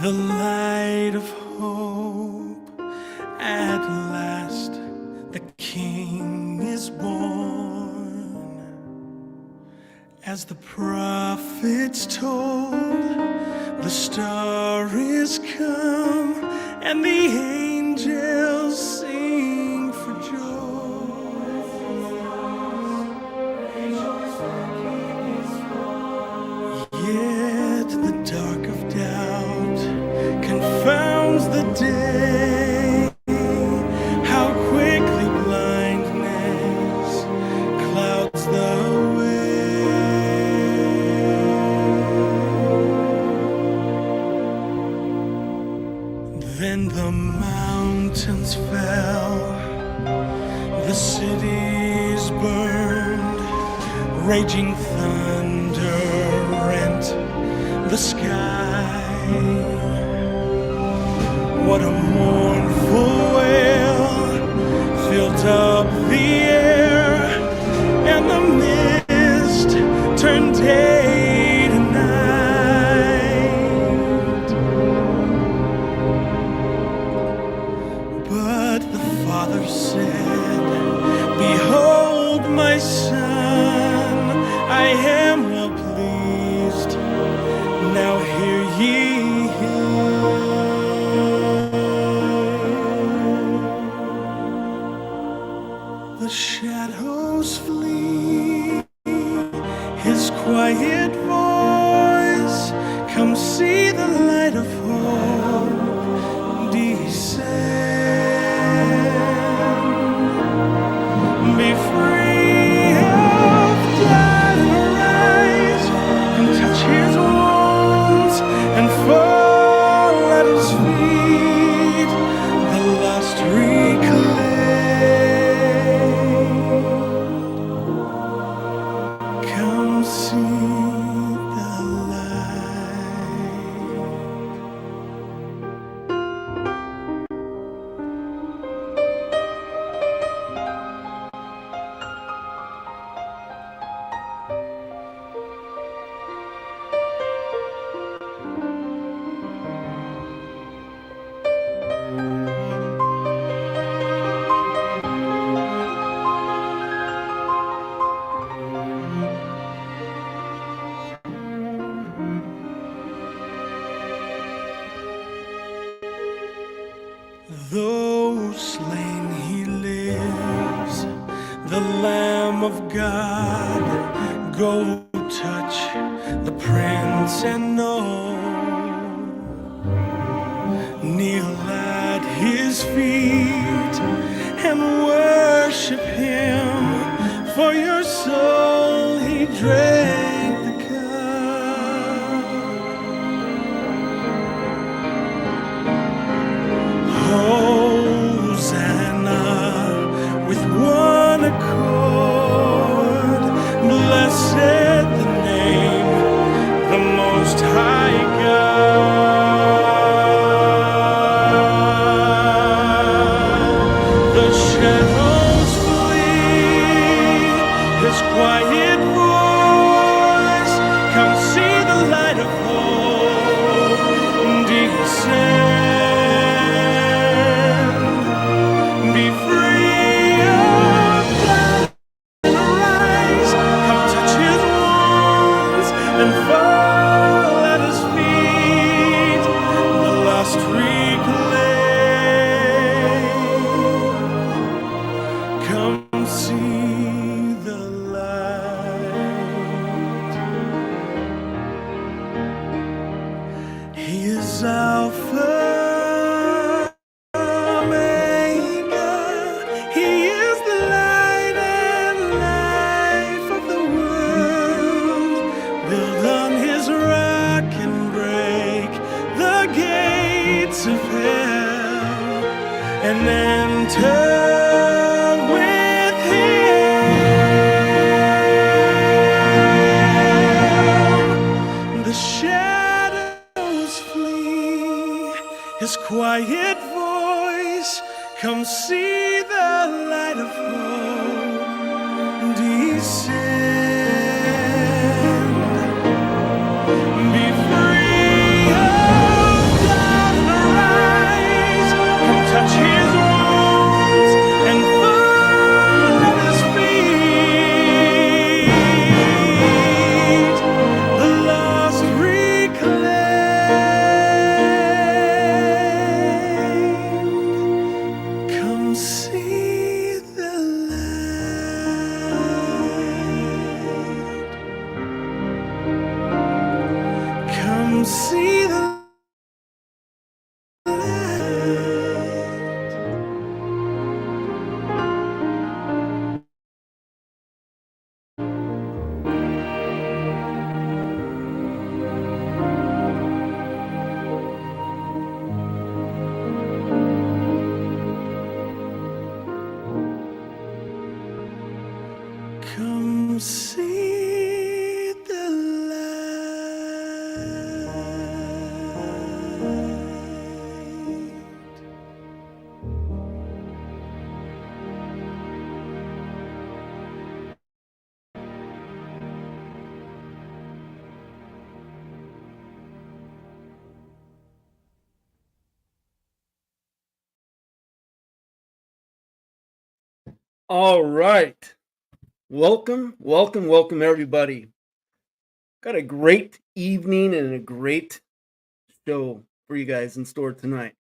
The light of hope, at last the King is born. As the prophets told, the star is come, and the angels sing for joy. Yet the dark of doubt confounds the day. How quickly blindness clouds the way. Then the mountains fell, the cities burned, raging thunder rent the sky. What a mournful wail filled up the air, and the mist turned day to night. But the Father said, "Behold my Son, I am well pleased. Now hear ye him." The shadows flee, his quiet voice, come see the light of hope descend. Be free of doubt and arise, and touch his wounds and fall at his feet, the lost reclaimed. Come see the light. Though slain he lives, the Lamb of God. Go touch the Prince and know. Kneel at his feet and worship him. For your soul he drank the cup. Hosanna with one accord. Blessed the name, the Most High God. The shadows flee, his quiet voice, come see the light of hope descend. Be free of doubt and arise, come touch his wounds and fall at his feet, the lost reclaimed. Come see the light. He is Alpha, Omega. He is the light and life of the world. Build on his rock and break the gates of hell, and enter with him. The shadows flee, his quiet voice, come see the light of hope descend. Be free of see the come see the light. All right. Welcome, everybody. Got a great evening and a great show for you guys in store tonight.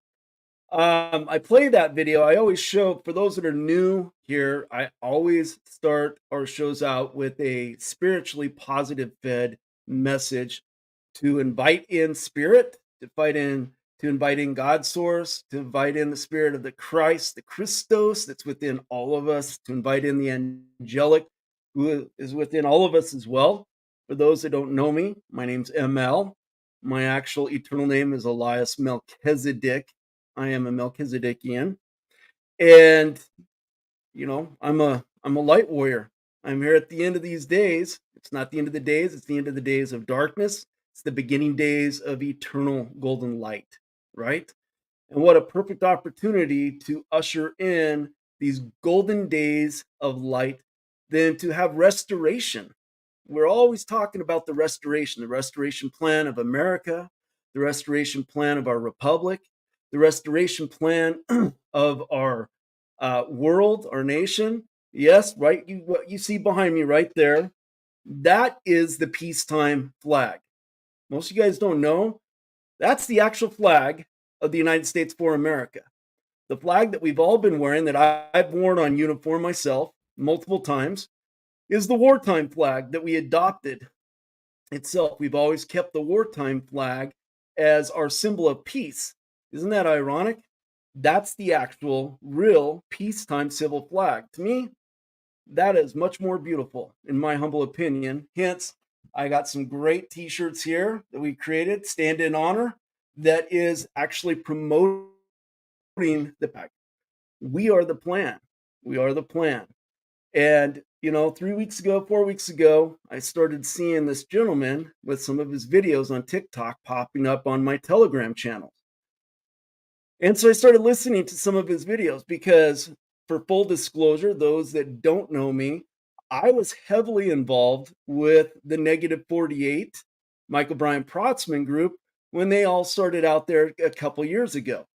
I played that video. I always show, for those that are new here, I always start our shows out with a spiritually positive fed message to invite in spirit, to invite in God's source, to invite in the spirit of the Christ, the Christos that's within all of us, to invite in the angelic who is within all of us as well. For those that don't know me, my name's ML. My actual eternal name is Elias Melchizedek. I am a Melchizedekian. And I'm a light warrior. I'm here at the end of these days. It's not the end of the days, it's the end of the days of darkness. It's the beginning days of eternal golden light, right? And what a perfect opportunity to usher in these golden days of light than to have restoration. We're always talking about the restoration plan of America, the restoration plan of our republic, the restoration plan of our world, our nation. Yes, right. What you see behind me right there, that is the peacetime flag. Most of you guys don't know, that's the actual flag of the United States for America. The flag that we've all been wearing, that I've worn on uniform myself multiple times, is the wartime flag that we adopted itself. We've always kept the wartime flag as our symbol of peace. Isn't that ironic? That's the actual, real peacetime civil flag. To me, that is much more beautiful, in my humble opinion. Hence, I got some great t-shirts here that we created, Stand in Honor, that is actually promoting the fact we are the plan. We are the plan. And, 3 weeks ago, 4 weeks ago, I started seeing this gentleman with some of his videos on TikTok popping up on my Telegram channel. And so I started listening to some of his videos because, for full disclosure, those that don't know me, I was heavily involved with the Negative 48 Michael Brian Protzman group when they all started out there a couple years ago.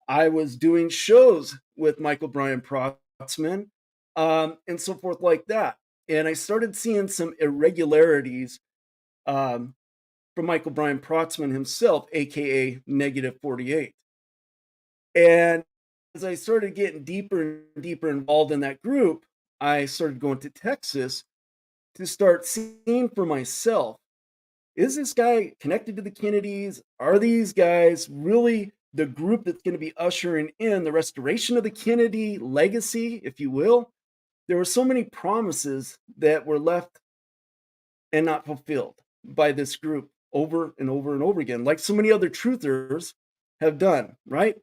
I was doing shows with Michael Brian Protzman and so forth like that. And I started seeing some irregularities from Michael Brian Protzman himself, aka Negative 48. And as I started getting deeper and deeper involved in that group, I started going to Texas to start seeing for myself, is this guy connected to the Kennedys? Are these guys really the group that's going to be ushering in the restoration of the Kennedy legacy, if you will? There were so many promises that were left and not fulfilled by this group over and over and over again, like so many other truthers have done, right?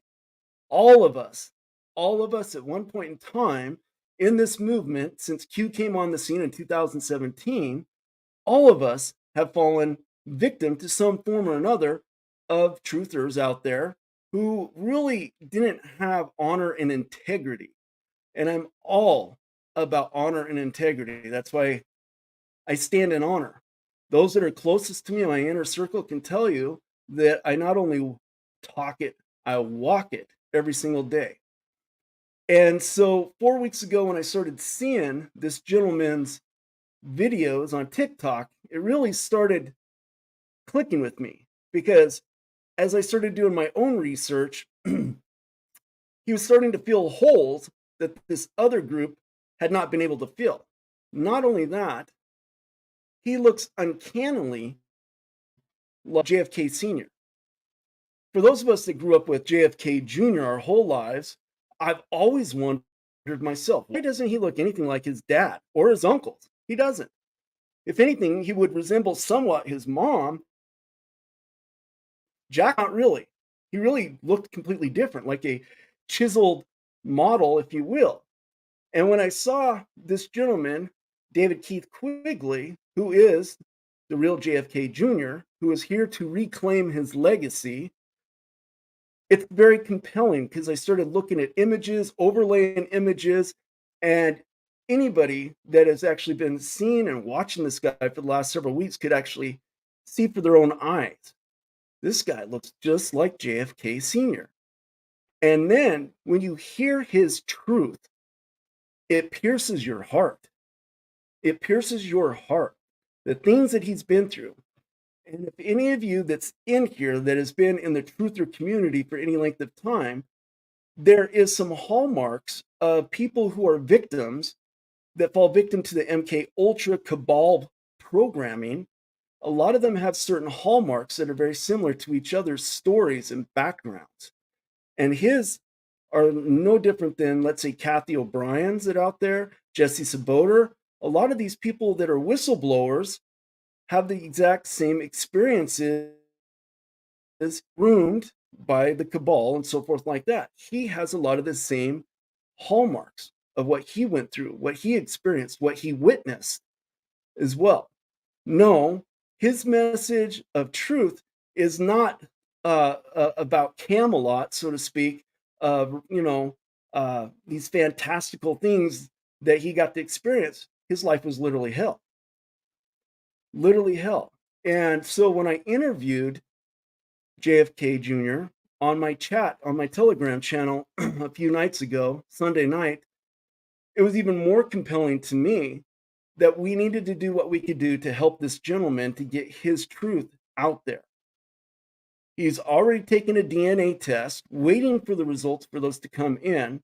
All of us at one point in time in this movement, since Q came on the scene in 2017, all of us have fallen victim to some form or another of truthers out there who really didn't have honor and integrity. And I'm all about honor and integrity. That's why I stand in honor. Those that are closest to me in my inner circle can tell you that I not only talk it, I walk it every single day. And so 4 weeks ago, when I started seeing this gentleman's videos on TikTok, it really started clicking with me because as I started doing my own research, he was starting to fill holes that this other group had not been able to fill. Not only that, he looks uncannily like JFK Sr. For those of us that grew up with JFK Jr. our whole lives, I've always wondered myself, why doesn't he look anything like his dad or his uncles? He doesn't. If anything, he would resemble somewhat his mom. Jack, not really. He really looked completely different, like a chiseled model, if you will. And when I saw this gentleman, David Keith Quigley, who is the real JFK Jr., who is here to reclaim his legacy, it's very compelling because I started looking at images, overlaying images, and anybody that has actually been seeing and watching this guy for the last several weeks could actually see for their own eyes. This guy looks just like JFK Sr. And then when you hear his truth, it pierces your heart. It pierces your heart. The things that he's been through. And if any of you that's in here that has been in the truther community for any length of time, there is some hallmarks of people who are victims that fall victim to the MK Ultra cabal programming. A lot of them have certain hallmarks that are very similar to each other's stories and backgrounds. And his are no different than, let's say, Kathy O'Brien's that are out there, Jesse Saboter. A lot of these people that are whistleblowers have the exact same experiences groomed by the cabal and so forth like that. He has a lot of the same hallmarks of what he went through, what he experienced, what he witnessed as well. No, his message of truth is not about Camelot, so to speak, of these fantastical things that he got to experience. His life was literally hell. Literally hell. And so when I interviewed JFK Jr. on my chat, on my Telegram channel a few nights ago, Sunday night, it was even more compelling to me that we needed to do what we could do to help this gentleman to get his truth out there. He's already taken a DNA test, waiting for the results for those to come in,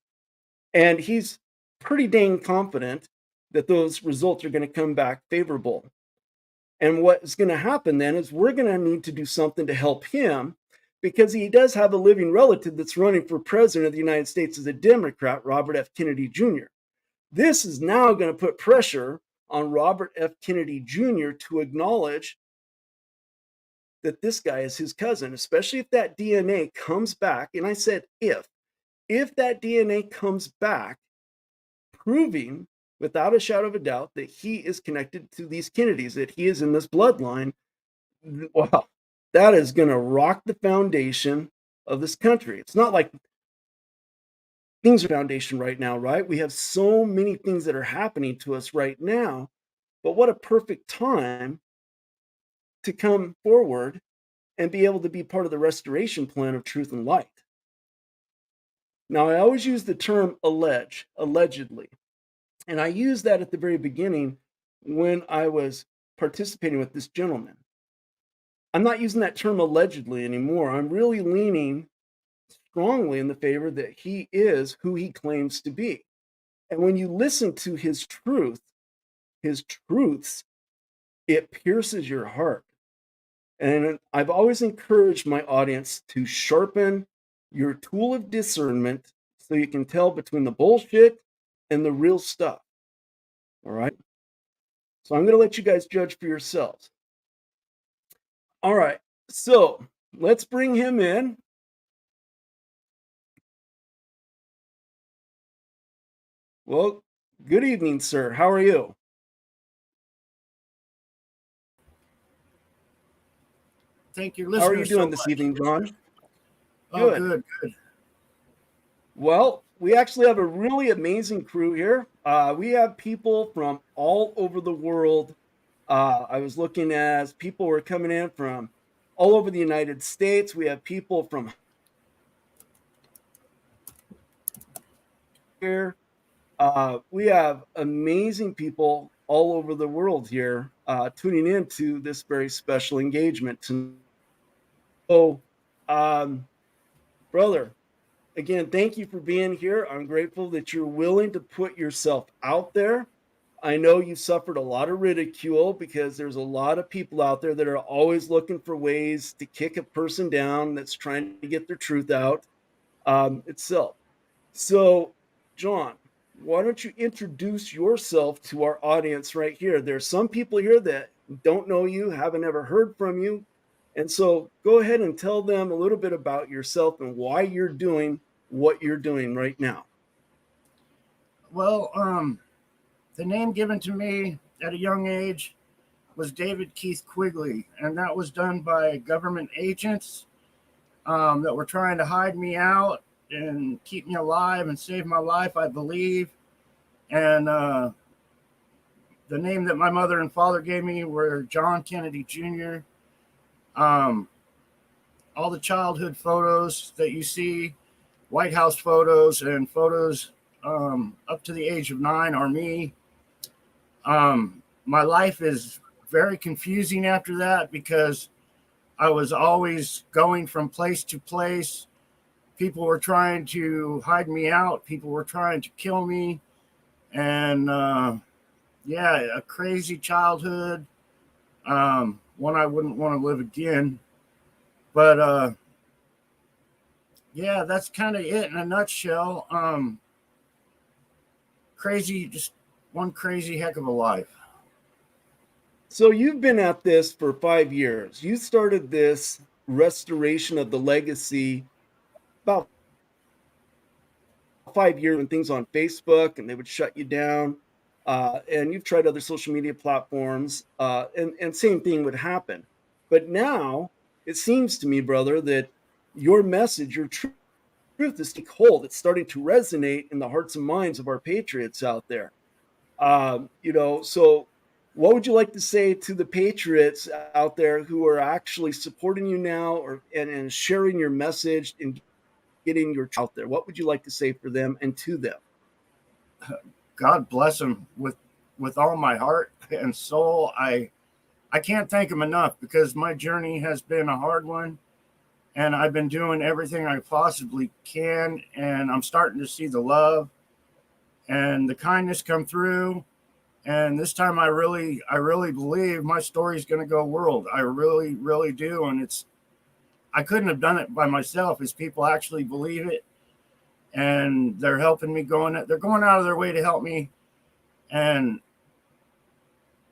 and he's pretty dang confident that those results are going to come back favorable. And what's going to happen then is we're going to need to do something to help him, because he does have a living relative that's running for president of the United States as a Democrat, Robert F. Kennedy Jr. This is now going to put pressure on Robert F. Kennedy Jr. to acknowledge that this guy is his cousin, especially if that DNA comes back. And I said if that DNA comes back, proving without a shadow of a doubt that he is connected to these Kennedys, that he is in this bloodline, wow, that is going to rock the foundation of this country. It's not like things are foundation right now, right? We have so many things that are happening to us right now, but what a perfect time to come forward and be able to be part of the restoration plan of truth and light. Now, I always use the term allegedly. And I used that at the very beginning when I was participating with this gentleman. I'm not using that term allegedly anymore. I'm really leaning strongly in the favor that he is who he claims to be. And when you listen to his truths, it pierces your heart. And I've always encouraged my audience to sharpen your tool of discernment so you can tell between the bullshit and the real stuff. All right. So I'm going to let you guys judge for yourselves. All right. So let's bring him in. Well, good evening, sir. How are you? Thank your How are you listeners doing so this much. evening, John? Oh, Good. good. Well, we actually have a really amazing crew here. We have people from all over the world. I was looking as people were coming in from all over the United States. We have people from here. We have amazing people all over the world here tuning into this very special engagement. So, brother, again, thank you for being here. I'm grateful that you're willing to put yourself out there. I know you suffered a lot of ridicule because there's a lot of people out there that are always looking for ways to kick a person down that's trying to get their truth out itself. So, John, why don't you introduce yourself to our audience right here? There's some people here that don't know you, haven't ever heard from you. And so go ahead and tell them a little bit about yourself and why you're doing what you're doing right now. Well, the name given to me at a young age was David Keith Quigley, and that was done by government agents that were trying to hide me out and keep me alive and save my life, I believe. And the name that my mother and father gave me were John Kennedy Jr. All the childhood photos that you see, White House photos and photos up to the age of 9 are me. My life is very confusing after that because I was always going from place to place. People were trying to hide me out. People were trying to kill me. And a crazy childhood. One I wouldn't want to live again. But that's kind of it in a nutshell. Crazy, just one crazy heck of a life. So you've been at this for 5 years. You started this restoration of the legacy about 5 years when things on Facebook and they would shut you down. And you've tried other social media platforms, and same thing would happen. But now it seems to me, brother, that your message, your truth is taking hold. It's starting to resonate in the hearts and minds of our patriots out there. So what would you like to say to the patriots out there who are actually supporting you now and sharing your message and getting your out there? What would you like to say for them and to them? God bless them with all my heart and soul. I can't thank them enough because my journey has been a hard one, and I've been doing everything I possibly can, and I'm starting to see the love and the kindness come through. And this time I really believe my story is going to go world. I really, really do. And I couldn't have done it by myself. As people actually believe it, and they're helping me they're going out of their way to help me. And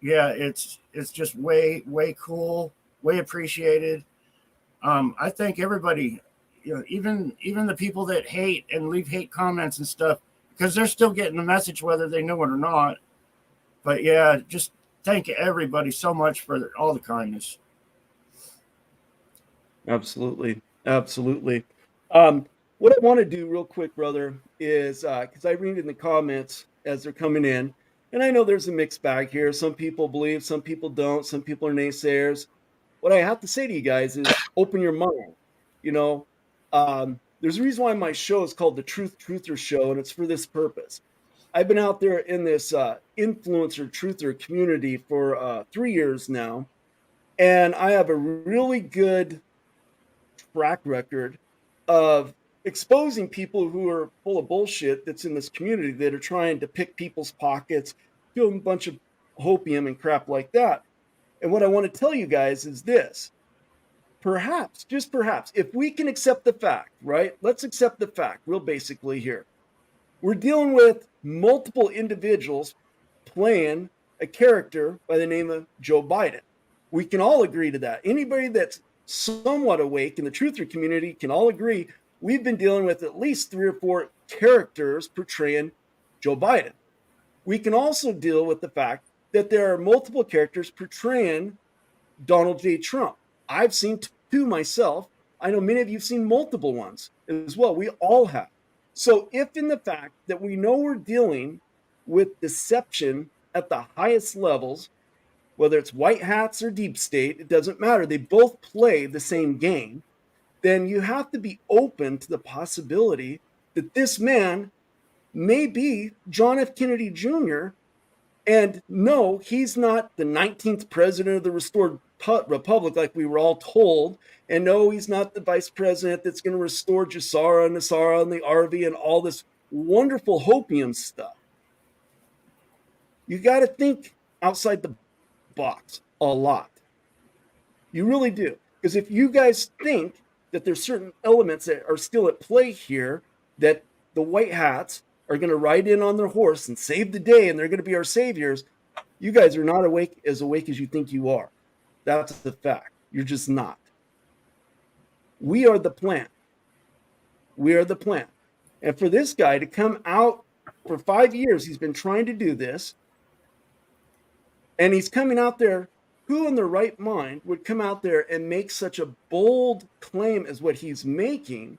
it's just way, way cool, way appreciated. I thank everybody, even the people that hate and leave hate comments and stuff, because they're still getting the message whether they know it or not. But just thank everybody so much for all the kindness. Absolutely. Absolutely. What I want to do real quick, brother, is because I read in the comments as they're coming in, and I know there's a mixed bag here. Some people believe, some people don't, some people are naysayers. What I have to say to you guys is open your mind. There's a reason why my show is called the Truth Truther Show, and it's for this purpose. I've been out there in this influencer truther community for 3 years now, and I have a really good track record of exposing people who are full of bullshit that's in this community that are trying to pick people's pockets, do a bunch of hopium and crap like that. And what I want to tell you guys is this. Perhaps, just perhaps, if we can accept the fact, right? Let's accept the fact real basically here. We're dealing with multiple individuals playing a character by the name of Joe Biden. We can all agree to that. Anybody that's somewhat awake in the truther community can all agree we've been dealing with at least 3 or 4 characters portraying Joe Biden. We can also deal with the fact that there are multiple characters portraying Donald J. Trump. I've seen 2 myself. I know many of you have seen multiple ones as well. We all have. So if in the fact that we know we're dealing with deception at the highest levels, whether it's white hats or deep state, it doesn't matter. They both play the same game. Then you have to be open to the possibility that this man may be John F. Kennedy Jr. And no, he's not the 19th president of the restored republic like we were all told. And no, he's not the vice president that's going to restore Jasara and Nasara and the RV and all this wonderful hopium stuff. you got to think outside the box a lot. You really do. Because if you guys think that there's certain elements that are still at play here, that the white hats are going to ride in on their horse and save the day and they're going to be our saviors, you guys are not awake as you think you are. That's the fact. You're just not. We are the plan. We are the plan. And for this guy to come out for 5 years, he's been trying to do this. And he's coming out there. Who in their right mind would come out there and make such a bold claim as what he's making?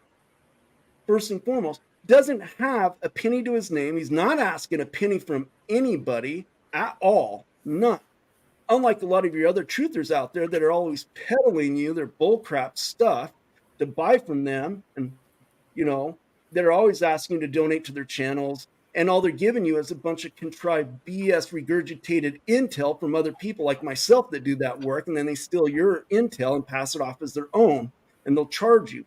First and foremost, doesn't have a penny to his name. He's not asking a penny from anybody at all. None. Unlike a lot of your other truthers out there that are always peddling you their bullcrap stuff to buy from them, and they're always asking you to donate to their channels, and all they're giving you is a bunch of contrived BS regurgitated intel from other people like myself that do that work, and then they steal your intel and pass it off as their own, and they'll charge you.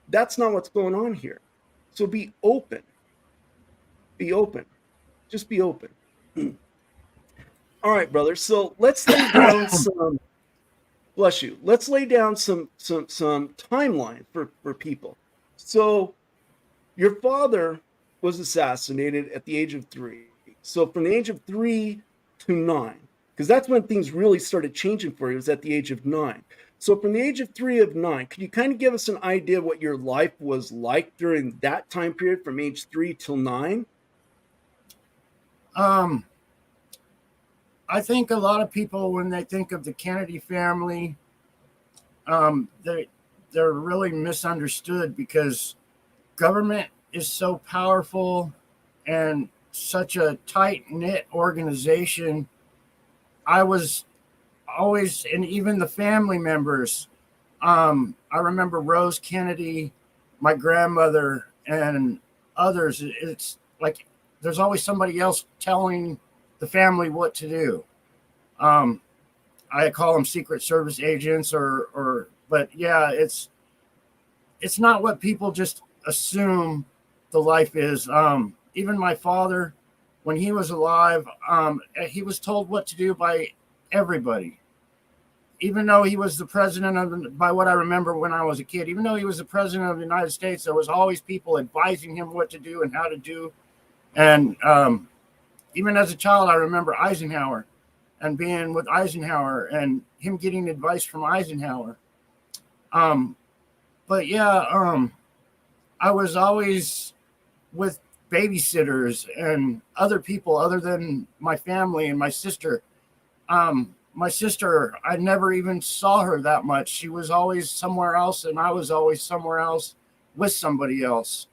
That's not what's going on here. So be open. Be open. Just be open. All right, brother. So let's lay down some. Bless you. Let's lay down some timeline for people. So your father was assassinated at the age of 3. So from the age of 3 to 9, because that's when things really started changing for you, was at the age of 9. So from the age of 3 of 9, could you kind of give us an idea of what your life was like during that time period from age 3 till 9? I think a lot of people, when they think of the Kennedy family, they're really misunderstood, because government is so powerful and such a tight-knit organization. I was always, and even the family members, I remember Rose Kennedy, my grandmother, and others. It's like there's always somebody else telling the family what to do. I call them Secret Service agents, but yeah, it's not what people just assume the life is. Even my father, when he was alive, he was told what to do by everybody. Even though he was the president by what I remember when I was a kid, even though he was the president of the United States, there was always people advising him what to do and how to do. And even as a child, I remember Eisenhower and being with Eisenhower and him getting advice from Eisenhower. But yeah, I was always with babysitters and other people other than my family and my sister. My sister, I never even saw her that much. She was always somewhere else, and I was always somewhere else with somebody else.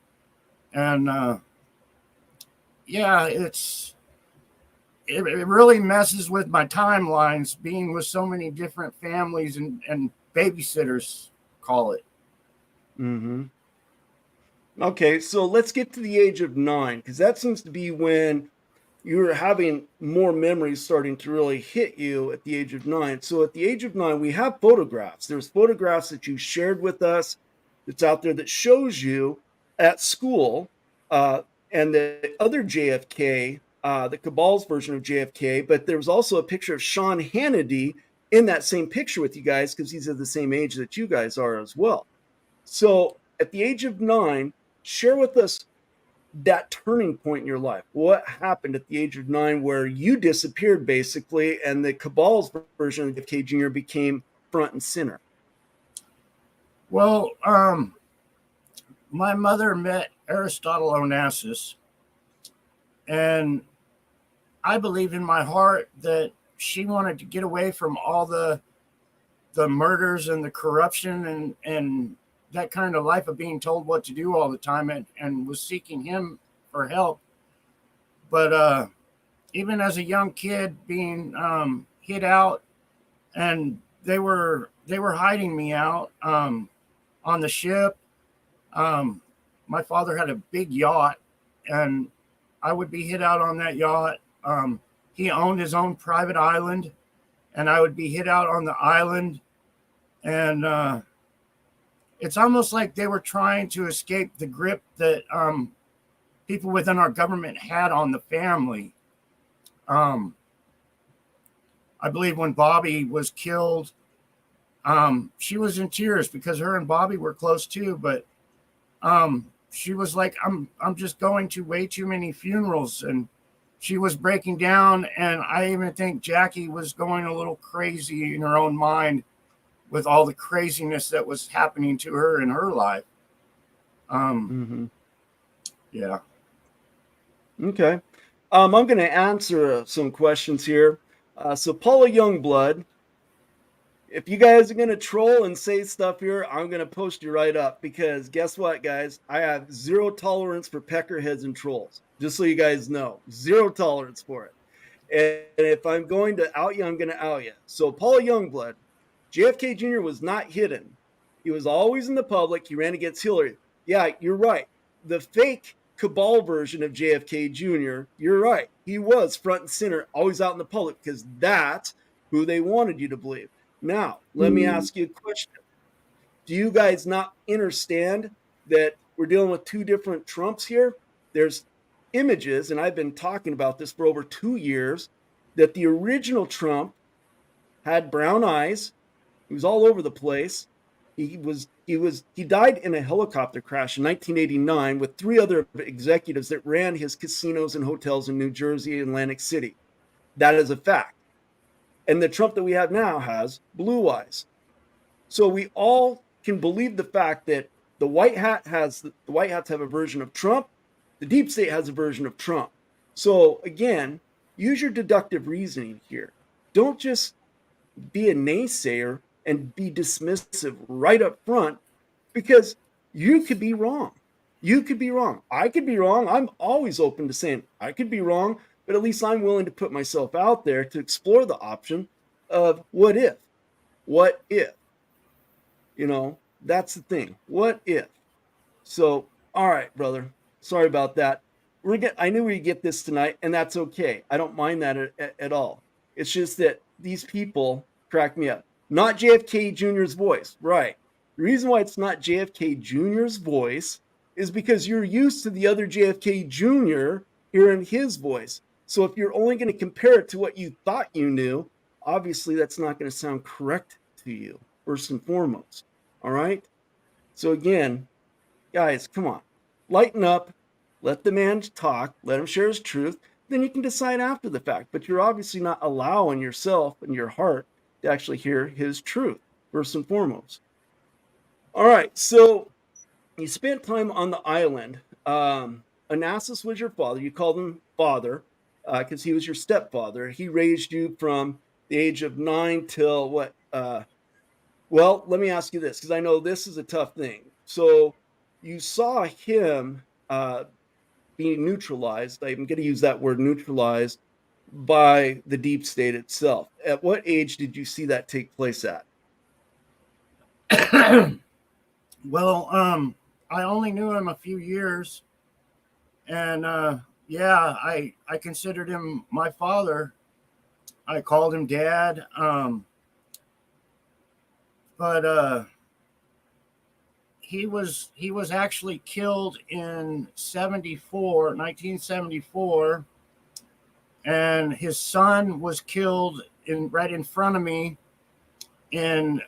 And yeah, it really messes with my timelines, being with so many different families and babysitters, call it. Mm-hmm. Okay, so let's get to the age of 9, because that seems to be when you're having more memories starting to really hit you at the age of 9. So at the age of 9, we have photographs. There's photographs that you shared with us that's out there that shows you at school, and the other JFK, the Cabal's version of JFK, but there was also a picture of Sean Hannity in that same picture with you guys, because he's at the same age that you guys are as well. So at the age of 9, share with us that turning point in your life. What happened at the age of 9 where you disappeared basically, and the Cabal's version of JFK Jr. became front and center? Well, my mother met Aristotle Onassis, and I believe in my heart that she wanted to get away from all the murders and the corruption and that kind of life of being told what to do all the time, and was seeking him for help. But even as a young kid being hid out, and they were hiding me out on the ship. My father had a big yacht, and I would be hid out on that yacht. He owned his own private island, and I would be hid out on the island. And it's almost like they were trying to escape the grip that people within our government had on the family. Um, I believe when Bobby was killed, she was in tears because her and Bobby were close too. But she was like, I'm just going to way too many funerals, and she was breaking down. And I even think Jackie was going a little crazy in her own mind with all the craziness that was happening to her in her life. Yeah. Okay. I'm going to answer some questions here. So Paula Youngblood, if you guys are going to troll and say stuff here, I'm going to post you right up, because guess what, guys? I have zero tolerance for peckerheads and trolls. Just so you guys know, zero tolerance for it. And if I'm going to out you, I'm going to out you. So Paula Youngblood, JFK Jr. was not hidden. He was always in the public. He ran against Hillary. Yeah, you're right. The fake cabal version of JFK Jr., you're right. He was front and center, always out in the public, because that's who they wanted you to believe. Now, let me ask you a question. Do you guys not understand that we're dealing with two different Trumps here? There's images, and I've been talking about this for over 2 years, that the original Trump had brown eyes. He was all over the place. He died in a helicopter crash in 1989 with 3 other executives that ran his casinos and hotels in New Jersey and Atlantic City. That is a fact. And the Trump that we have now has blue eyes. So we all can believe the fact that the white hats have a version of Trump. The deep state has a version of Trump. So again, use your deductive reasoning here. Don't just be a naysayer and be dismissive right up front, because you could be wrong. You could be wrong. I could be wrong. I'm always open to saying I could be wrong, but at least I'm willing to put myself out there to explore the option of what if. What if? You know, that's the thing. What if? So, all right, brother. Sorry about that. I knew we'd get this tonight, and that's okay. I don't mind that at all. It's just that these people crack me up. Not JFK Jr.'s voice, right? The reason why it's not JFK Jr.'s voice is because you're used to the other JFK Jr. hearing his voice. So if you're only going to compare it to what you thought you knew, obviously that's not going to sound correct to you, first and foremost. All right? So again, guys, come on. Lighten up. Let the man talk. Let him share his truth. Then you can decide after the fact. But you're obviously not allowing yourself and your heart to actually hear his truth, first and foremost. All right. So you spent time on the island. Onassis was your father. You called him father because he was your stepfather. He raised you from the age of 9 till what? Well, let me ask you this, because I know this is a tough thing. So you saw him being neutralized. I'm going to use that word, neutralized, by the deep state itself. At what age did you see that take place at? Well, I only knew him a few years, and yeah, I considered him my father. I called him dad. But he was actually killed in 1974, and his son was killed right in front of me in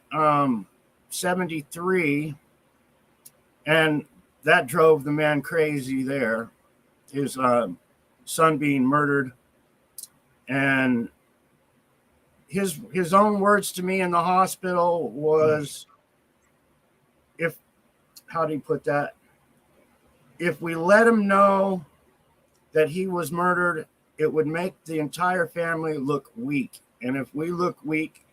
73, and that drove the man crazy there. His son being murdered, and his own words to me in the hospital was, how do you put that? If we let him know that he was murdered, it would make the entire family look weak. And if we look weak,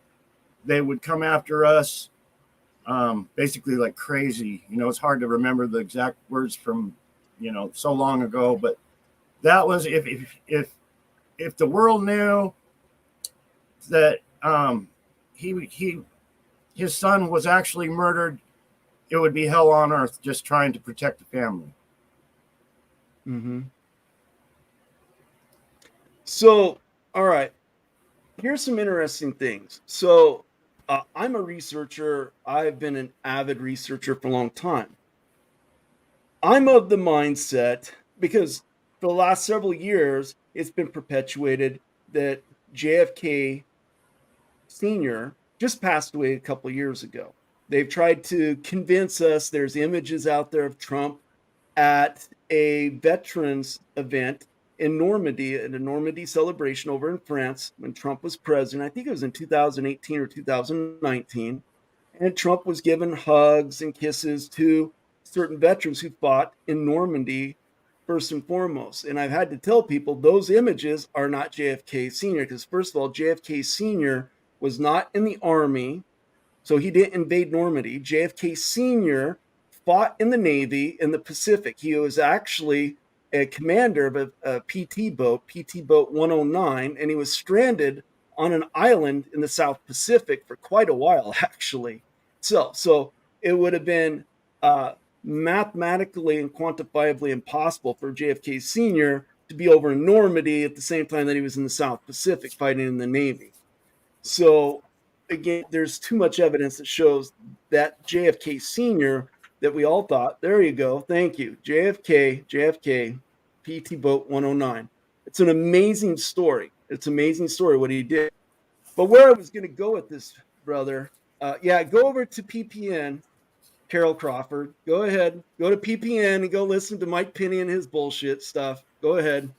they would come after us, basically like crazy. You know, it's hard to remember the exact words from, so long ago, but that was, if the world knew that his son was actually murdered, it would be hell on earth just trying to protect the family. Mm-hmm. So, all right, here's some interesting things. So I'm a researcher. I've been an avid researcher for a long time. I'm of the mindset, because for the last several years, it's been perpetuated that JFK Sr. just passed away a couple of years ago. They've tried to convince us there's images out there of Trump at a veterans event in Normandy, at a Normandy celebration over in France when Trump was president. I think it was in 2018 or 2019. And Trump was giving hugs and kisses to certain veterans who fought in Normandy first and foremost. And I've had to tell people those images are not JFK Sr. because, first of all, JFK Sr. was not in the army, so he didn't invade Normandy. JFK Sr. fought in the Navy in the Pacific. He was actually a commander of a PT boat 109, and he was stranded on an island in the South Pacific for quite a while, actually. So it would have been mathematically and quantifiably impossible for JFK Sr. to be over in Normandy at the same time that he was in the South Pacific fighting in the Navy. So again, there's too much evidence that shows that JFK Sr. that we all thought, there you go, thank you, JFK, PT Boat 109. It's an amazing story. It's an amazing story what he did. But where I was going to go with this, brother, go over to PPN, Carol Crawford. Go ahead. Go to PPN and go listen to Mike Penny and his bullshit stuff. Go ahead.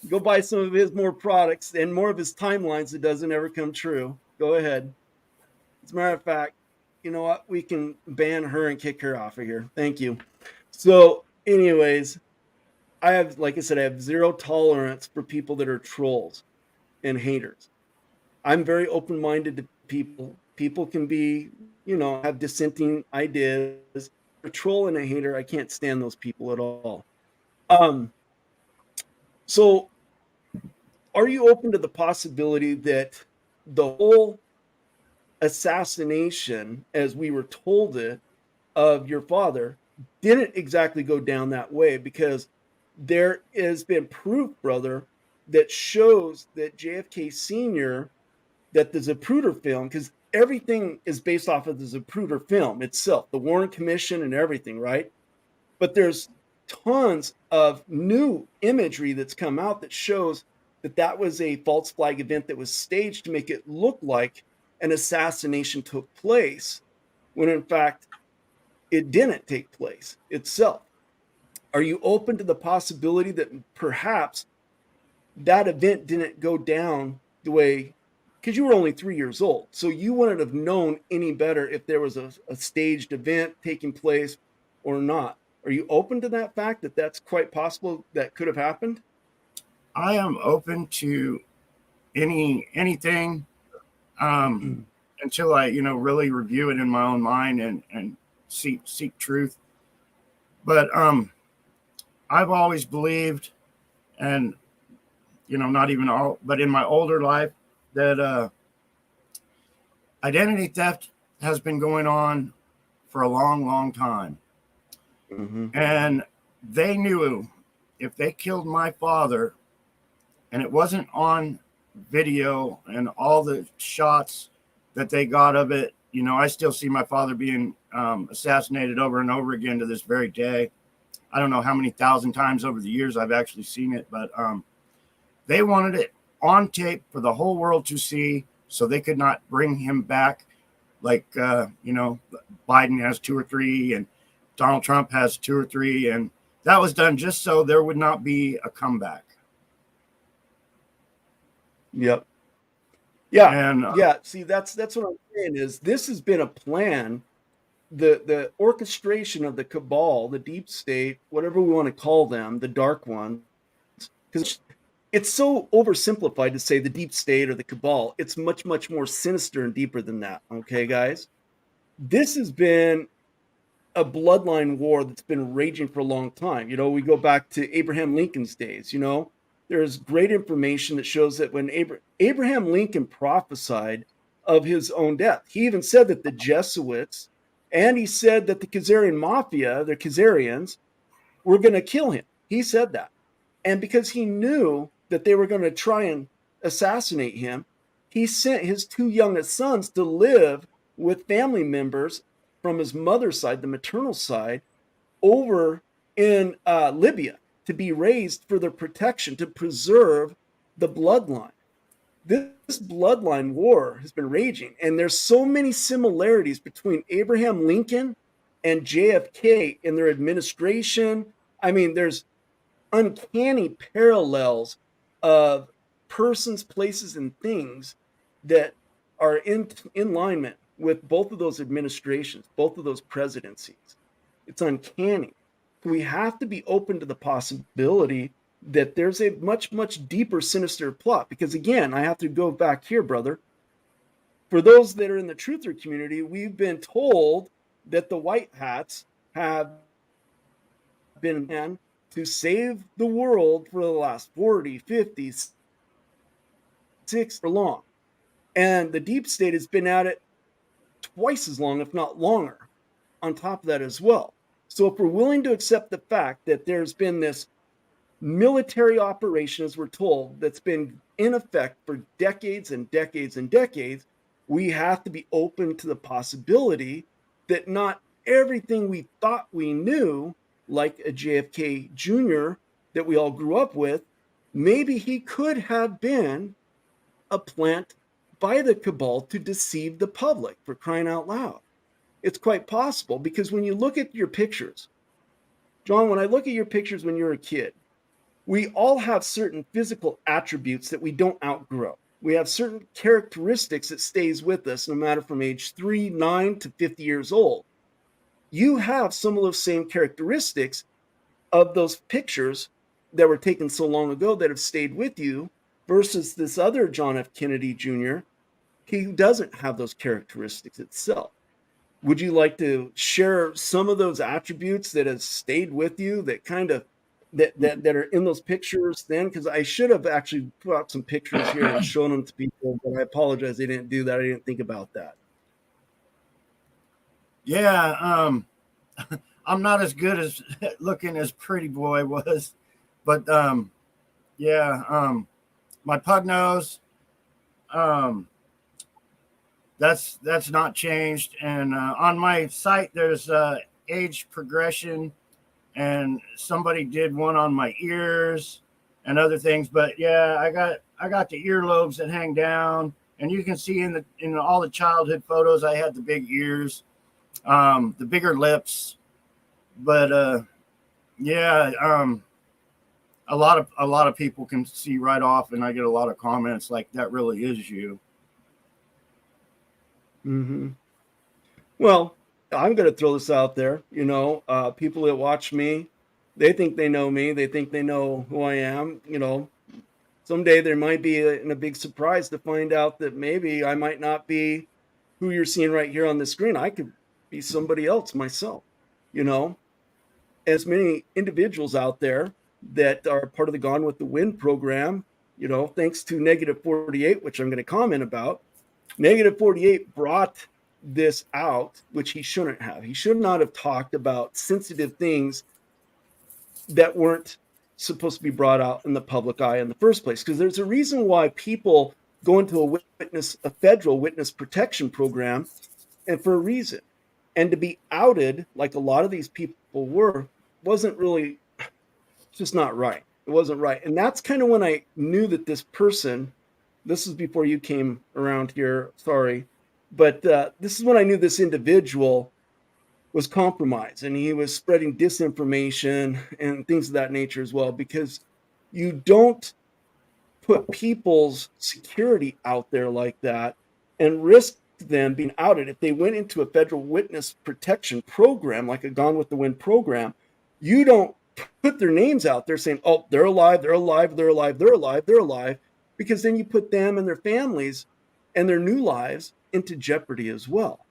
Go buy some of his more products and more of his timelines that doesn't ever come true. Go ahead. As a matter of fact, you know what? We can ban her and kick her off of here. Thank you. So, anyways, I have zero tolerance for people that are trolls and haters. I'm very open-minded to people. People can be, have dissenting ideas. A troll and a hater, I can't stand those people at all. So are you open to the possibility that the whole assassination, as we were told it, of your father didn't exactly go down that way? Because there has been proof, brother, that shows that JFK Sr., that the Zapruder film, because everything is based off of the Zapruder film itself, the Warren Commission and everything, right? But there's tons of new imagery that's come out that shows that that was a false flag event that was staged to make it look like an assassination took place, when in fact it didn't take place itself. Are you open to the possibility that perhaps that event didn't go down the way, because you were only 3 years old, so you wouldn't have known any better if there was a staged event taking place or not? Are you open to that fact that that's quite possible that could have happened? I am open to anything until I, really review it in my own mind and seek truth. But I've always believed, and not even all, but in my older life, that identity theft has been going on for a long, long time. Mm-hmm. And they knew if they killed my father, and it wasn't on video and all the shots that they got of it, I still see my father being assassinated over and over again to this very day. I don't know how many thousand times over the years I've actually seen it, but they wanted it on tape for the whole world to see, so they could not bring him back like, Biden has 2 or 3 and Donald Trump has 2 or 3. And that was done just so there would not be a comeback. Yep. Yeah. And see, that's what I'm saying is this has been a plan. The orchestration of the cabal, the deep state, whatever we want to call them, the dark ones, because it's so oversimplified to say the deep state or the cabal. It's much, much more sinister and deeper than that. Okay, guys? This has been a bloodline war that's been raging for a long time. We go back to Abraham Lincoln's days. There's great information that shows that when Abraham Lincoln prophesied of his own death, he even said that the Jesuits, and he said that the Khazarian mafia, the Khazarians, were going to kill him. He said that. And because he knew that they were going to try and assassinate him, he sent his 2 youngest sons to live with family members from his mother's side, the maternal side, over in Libya, to be raised for their protection, to preserve the bloodline. This bloodline war has been raging, and there's so many similarities between Abraham Lincoln and JFK in their administration. I mean, there's uncanny parallels of persons, places, and things that are in alignment with both of those administrations, both of those presidencies. It's uncanny. We have to be open to the possibility that there's a much, much deeper, sinister plot. Because again, I have to go back here, brother. For those that are in the truther community, we've been told that the white hats have been to save the world for the last 40, 50, 60 for long. And the deep state has been at it twice as long, if not longer, on top of that as well. So if we're willing to accept the fact that there's been this military operation, as we're told, that's been in effect for decades and decades and decades, we have to be open to the possibility that not everything we thought we knew, like a JFK Jr. that we all grew up with, maybe he could have been a plant by the cabal to deceive the public, for crying out loud. It's quite possible, because when you look at your pictures, John, when I look at your pictures when you're a kid, we all have certain physical attributes that we don't outgrow. We have certain characteristics that stays with us no matter from age 3, 9 to 50 years old. You have some of those same characteristics of those pictures that were taken so long ago that have stayed with you, versus this other John F. Kennedy Jr., he doesn't have those characteristics itself. Would you like to share some of those attributes that have stayed with you, that kind of that are in those pictures then? Because I should have actually put out some pictures here and shown them to people, but I apologize, I didn't do that. I didn't think about that. Yeah, I'm not as good as looking as Pretty Boy was, but my pug nose, that's not changed. And on my site, there's age progression, and somebody did one on my ears and other things. But yeah, I got the earlobes that hang down, and you can see in all the childhood photos, I had the big ears, the bigger lips. But a lot of people can see right off, and I get a lot of comments like, that really is you. Mm-hmm. Well, I'm going to throw this out there. People that watch me, they think they know me. They think they know who I am. Someday there might be a big surprise to find out that maybe I might not be who you're seeing right here on the screen. I could be somebody else myself. As many individuals out there that are part of the Gone with the Wind program, thanks to Negative 48, which I'm going to comment about. Negative 48 brought this out, which he shouldn't have. He should not have talked about sensitive things that weren't supposed to be brought out in the public eye in the first place. Because there's a reason why people go into a federal witness protection program, and for a reason. And to be outed like a lot of these people wasn't really, just not right. It wasn't right. And that's kind of when I knew that this person, this is before you came around here, sorry, but this is when I knew this individual was compromised, and he was spreading disinformation and things of that nature as well, because you don't put people's security out there like that and risk them being outed. If they went into a federal witness protection program, like a Gone with the Wind program, you don't put their names out there saying, oh, they're alive, they're alive, they're alive, they're alive, they're alive, because then you put them and their families and their new lives into jeopardy as well.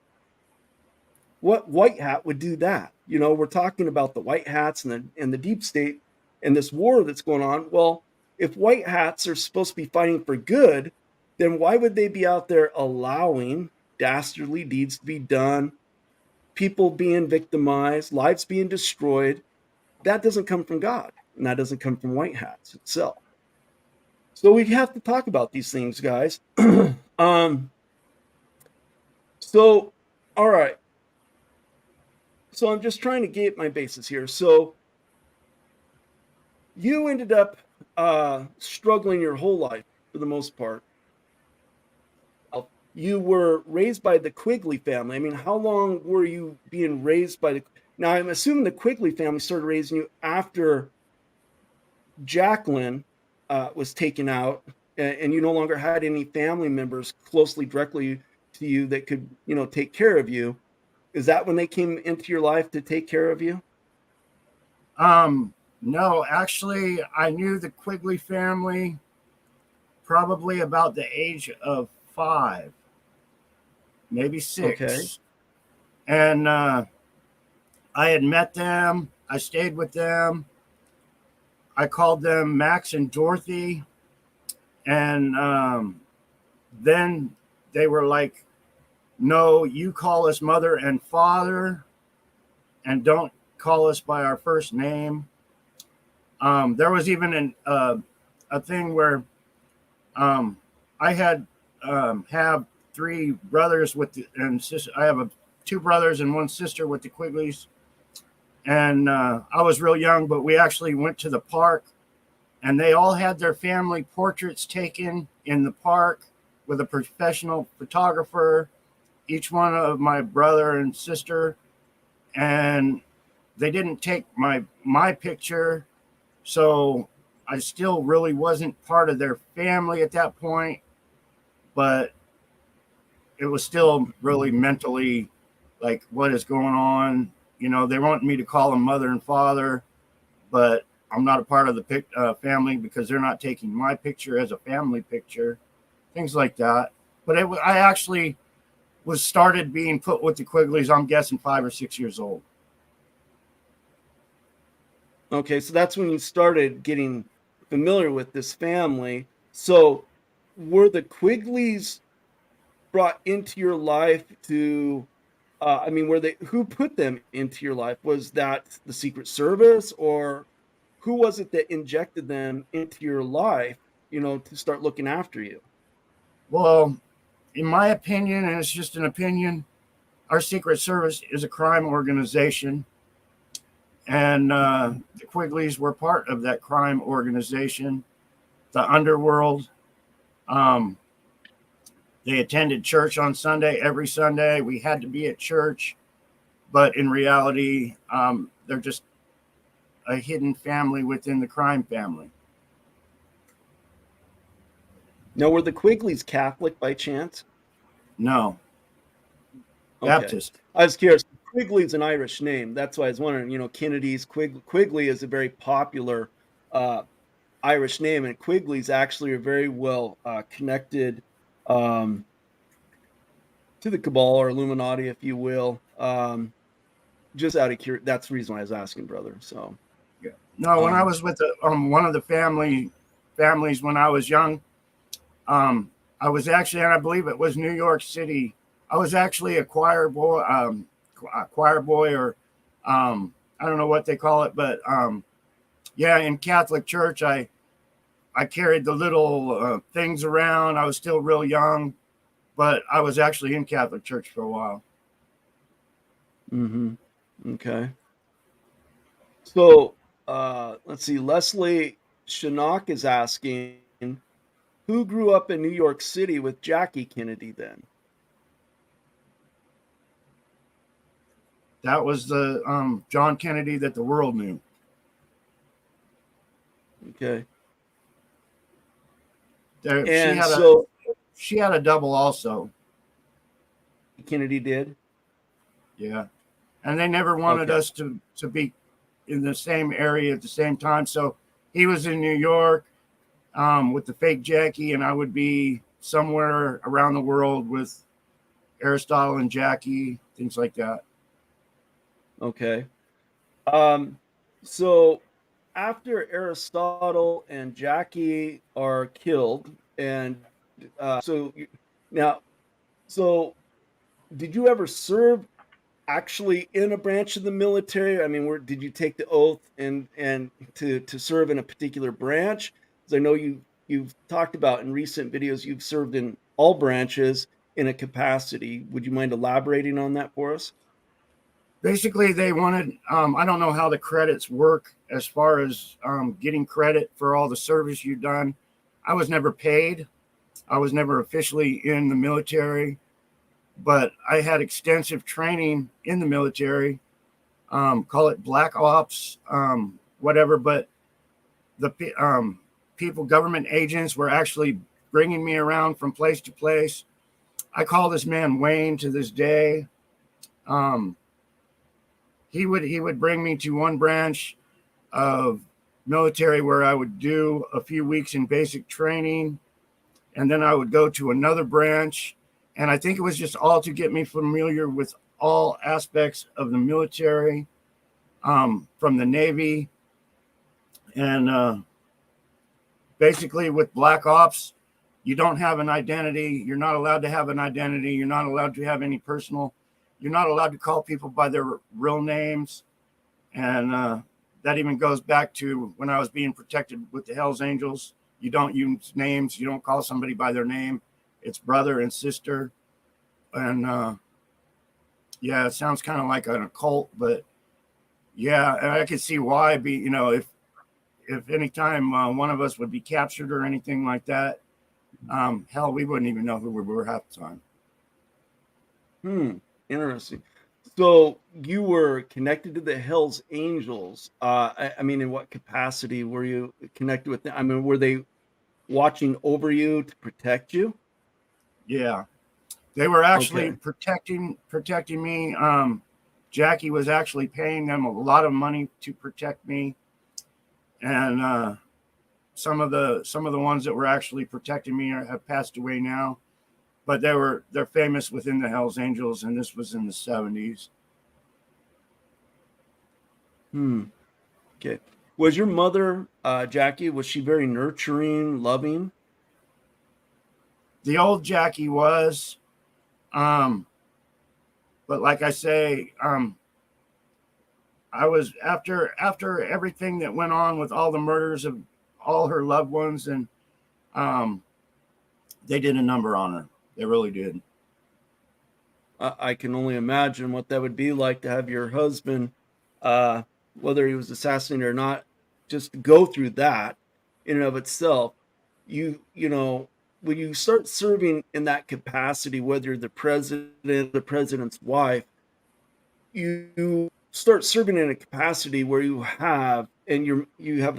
What white hat would do that? We're talking about the white hats and the deep state and this war that's going on. Well, if white hats are supposed to be fighting for good, then why would they be out there allowing dastardly deeds to be done, people being victimized, lives being destroyed? That doesn't come from God, and that doesn't come from white hats itself. So we have to talk about these things, guys. So, all right. So I'm just trying to get my bases here. So you ended up struggling your whole life for the most part. You were raised by the Quigley family. I mean, how long were you being raised by the? Now, I'm assuming the Quigley family started raising you after Jacqueline was taken out, and you no longer had any family members closely, directly to you that could, take care of you. Is that when they came into your life to take care of you? No, actually, I knew the Quigley family probably about the age of 5, maybe Okay. 6. And I had met them. I stayed with them. I called them Max and Dorothy. And then they were like, no, you call us mother and father and don't call us by our first name. There was even a thing where I had have 3 brothers and sister. I have 2 brothers and 1 sister with the Quigleys. And I was real young, but we actually went to the park, and they all had their family portraits taken in the park with a professional photographer, each one of my brother and sister. And they didn't take my picture, so I still really wasn't part of their family at that point, but it was still really mentally like, what is going on? They want me to call them mother and father, but I'm not a part of the family because they're not taking my picture as a family picture, things like that. But I actually was started being put with the Quigleys, I'm guessing 5 or 6 years old. Okay, so that's when you started getting familiar with this family. So were the Quigleys brought into your life to I mean, who put them into your life? Was that the Secret Service, or who was it that injected them into your life, to start looking after you? Well, in my opinion, and it's just an opinion, our Secret Service is a crime organization, and the Quigleys were part of that crime organization, the underworld. Um, they attended church on Sunday, every Sunday. We had to be at church, but in reality, they're just a hidden family within the crime family. Now, were the Quigleys Catholic by chance? No, Okay. Baptist. I was curious. Quigley's an Irish name. That's why I was wondering, Kennedy's Quigley is a very popular uh, Irish name, and Quigley's actually are very well connected um, to the Cabal or Illuminati, if you will. Just out of curiosity, that's the reason why I was asking, brother. So, Yeah. No, when I um, was with one of the families when I was young, I was actually, and I believe it was New York City. I was actually a choir boy, or I don't know what they call it, but yeah, in Catholic church, I carried the little things around. I was still real young, but I was actually in Catholic church for a while. mhm, okay. So, let's see. Leslie Shinnok is asking, who grew up in New York City with Jackie Kennedy then? That was the John Kennedy that the world knew. Okay. There, And so she had a double also. Kennedy did? Yeah, and they never wanted Okay. us to be in the same area at the same time. So he was in New York with the fake Jackie, and I would be somewhere around the world with Aristotle and Jackie, things like that. Okay. Um, so after Aristotle and Jackie are killed, and now, so did you ever serve actually in a branch of the military? I mean, did you take the oath and to serve in a particular branch? Because I know you've talked about in recent videos you've served in all branches in a capacity. Would you mind elaborating on that for us? basically they wanted, I don't know how the credits work as far as getting credit for all the service you've done. I was never paid. I was never officially in the military, but I had extensive training in the military. Call it black ops, whatever. But the people, government agents, were actually bringing me around from place to place. I call this man Wayne to this day. He would bring me to one branch of military where I would do a few weeks in basic training, and then I would go to another branch. And I think it was just all to get me familiar with all aspects of the military, from the Navy. And basically with Black Ops, you don't have an identity. You're not allowed to have an identity. You're not allowed to have any personal. You're not allowed to call people by their real names. And that even goes back to when I was being protected with the Hells Angels. You don't use names. You don't call somebody by their name. It's brother and sister. And yeah, it sounds kind of like an occult, but yeah, I could see why. If any time one of us would be captured or anything like that, hell, we wouldn't even know who we were half the time. Interesting. So you were connected to the Hells Angels. I mean, in what capacity were you connected with them? I mean, were they watching over you to protect you? Yeah, they were actually Okay. protecting me. Jackie was actually paying them a lot of money to protect me, and some of the ones that were actually protecting me have passed away now. But they're famous within the Hells Angels, and this was in the 70s. Okay. Was your mother, Jackie, was she very nurturing, loving? The old Jackie was, but like I say, I was after everything that went on with all the murders of all her loved ones, and they did a number on her. They really did. I can only imagine what that would be like to have your husband, uh, whether he was assassinated or not, just go through that in and of itself. You know, when you start serving in that capacity, whether you're the president, the president's wife, you start serving in a capacity where you have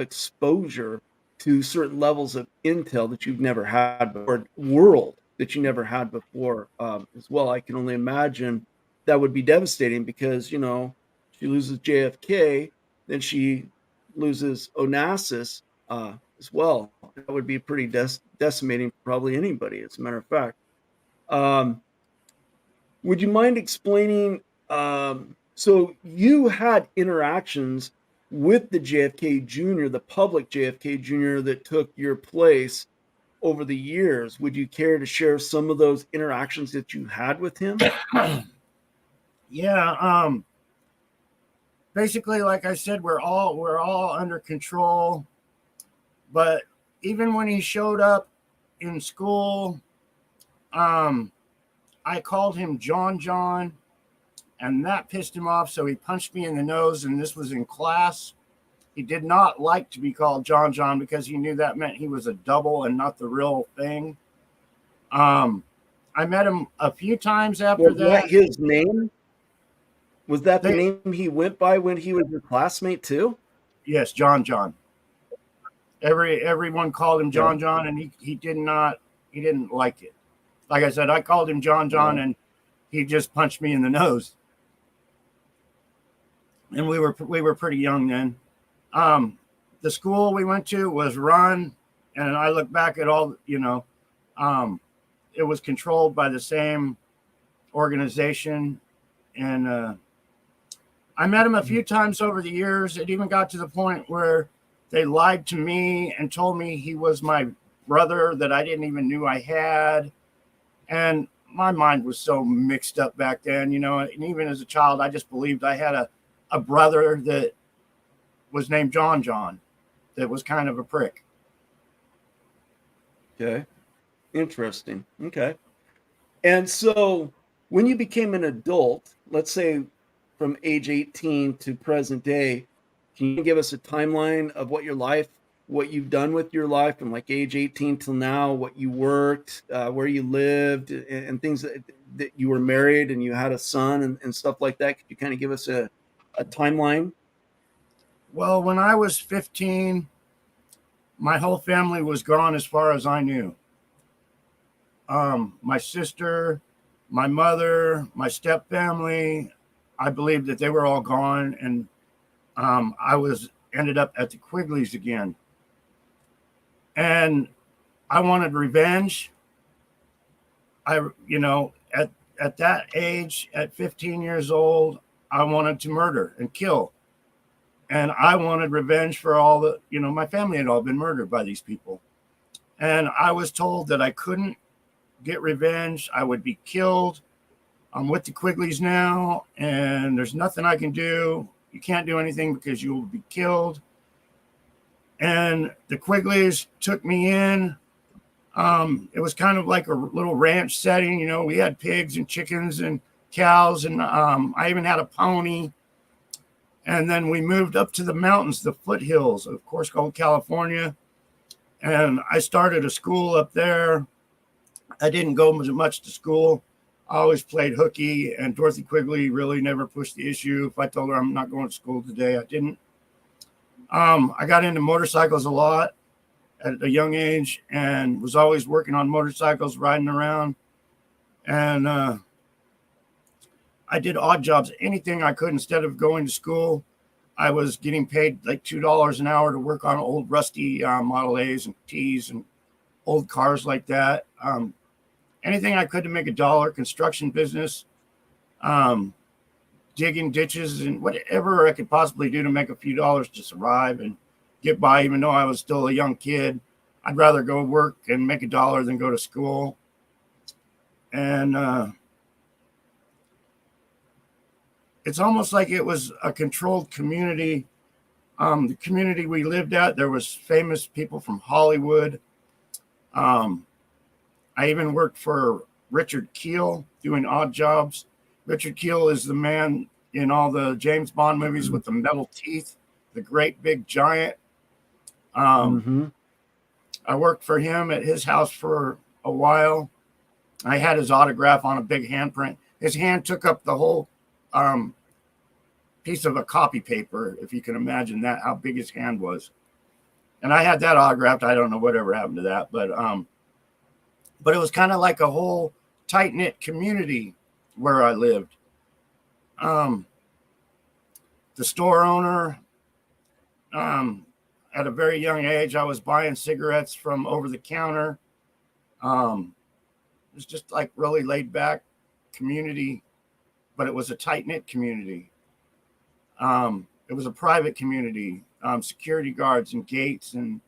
exposure to certain levels of intel that you've never had before, world that you never had before, as well. I can only imagine that would be devastating because she loses JFK, then she loses Onassis, as well. That would be pretty decimating for probably anybody, as a matter of fact. um, would you mind explaining? So you had interactions with the JFK Jr., the public JFK Jr. that took your place over the years. Would you care to share some of those interactions that you had with him? Yeah. Basically, like I said, we're all under control. But even when he showed up in school, um, I called him John, and that pissed him off. So he punched me in the nose, and this was in class. He did not like to be called John because he knew that meant he was a double and not the real thing. Um, I met him a few times after Was that that. his name? Was that the They, name he went by when he was your classmate too? yes, John. Everyone called him Okay. John, and he didn't like it. Like I said, I called him John, Yeah. and he just punched me in the nose. And we were pretty young then. Um, the school we went to was run, and I look back at all, um, it was controlled by the same organization. And I met him a few times over the years. It even got to the point where they lied to me and told me he was my brother that I didn't even knew I had. And my mind was so mixed up back then, and even as a child, I just believed I had a brother that was named John that was kind of a prick. Okay. Interesting. Okay. And so when you became an adult, let's say from age 18 to present day. Can you give us a timeline of what you've done with your life from like age 18 till now, what you worked, where you lived, and things that you were married and you had a son and stuff like that? Could you kind of give us a timeline? Well, when I was 15, my whole family was gone as far as I knew. My sister, my mother, my step family, I believe that they were all gone, and I ended up at the Quigleys again. And I wanted revenge. At that age, at 15 years old, I wanted to murder and kill. And I wanted revenge for all my family had all been murdered by these people. And I was told that I couldn't get revenge. I would be killed. I'm with the Quigleys now, and there's nothing I can do. You can't do anything because you will be killed. And the Quigleys took me in. It was kind of like a little ranch setting. We had pigs and chickens and cows, and I even had a pony. And then we moved up to the mountains, the foothills of Corscold, California. And I started a school up there. I didn't go much to school. I always played hooky, and Dorothy Quigley really never pushed the issue. If I told her I'm not going to school today, I didn't. I got into motorcycles a lot at a young age and was always working on motorcycles, riding around. And I did odd jobs, anything I could. Instead of going to school, I was getting paid like $2 an hour to work on old rusty Model A's and T's and old cars like that. Anything I could to make a dollar, construction business, digging ditches, and whatever I could possibly do to make a few dollars to survive and get by, even though I was still a young kid. I'd rather go work and make a dollar than go to school. And it's almost like it was a controlled community. The community we lived at, there was famous people from Hollywood. I even worked for Richard Keel doing odd jobs. Richard Keel is the man in all the James Bond movies with the metal teeth, the great big giant. I worked for him at his house for a while. I had his autograph on a big handprint. His hand took up the whole piece of a copy paper, if you can imagine that, how big his hand was. And I had that autographed. I don't know whatever happened to that, but it was kind of like a whole tight-knit community where I lived. The store owner, at a very young age, I was buying cigarettes from over the counter. It was just like really laid back community, but it was a tight-knit community. It was a private community, security guards and gates and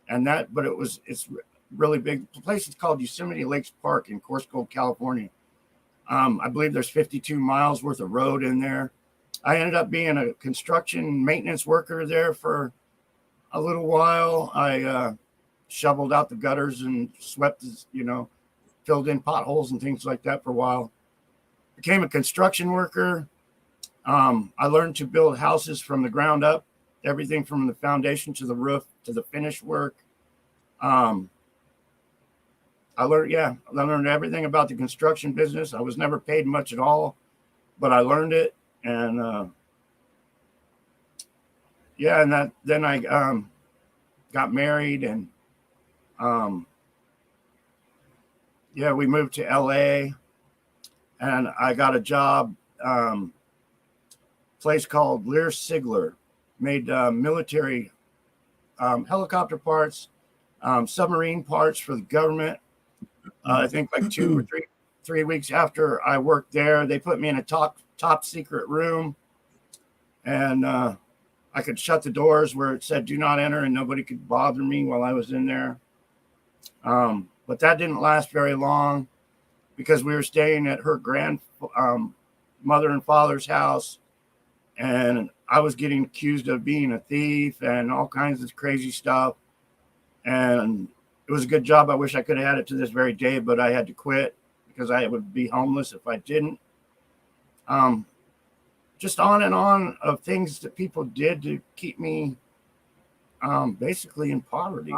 that, but it's really big. The place is called Yosemite Lakes Park in Corscold, California. I believe there's 52 miles worth of road in there. I ended up being a construction maintenance worker there for a little while. I shoveled out the gutters and swept, filled in potholes and things like that for a while. Became a construction worker. I learned to build houses from the ground up, everything from the foundation to the roof to the finish work. I learned everything about the construction business. I was never paid much at all, but I learned it. And then I got married, and we moved to LA, and I got a job, place called Lear Sigler, made military helicopter parts, submarine parts for the government. I think like 2 or 3 weeks after I worked there, they put me in a top secret room, and I could shut the doors where it said "Do not enter," and nobody could bother me while I was in there. But that didn't last very long because we were staying at her mother and father's house, and I was getting accused of being a thief and all kinds of crazy stuff. And it was a good job. I wish I could have had it to this very day, but I had to quit because I would be homeless if I didn't. just on and on of things that people did to keep me basically in poverty.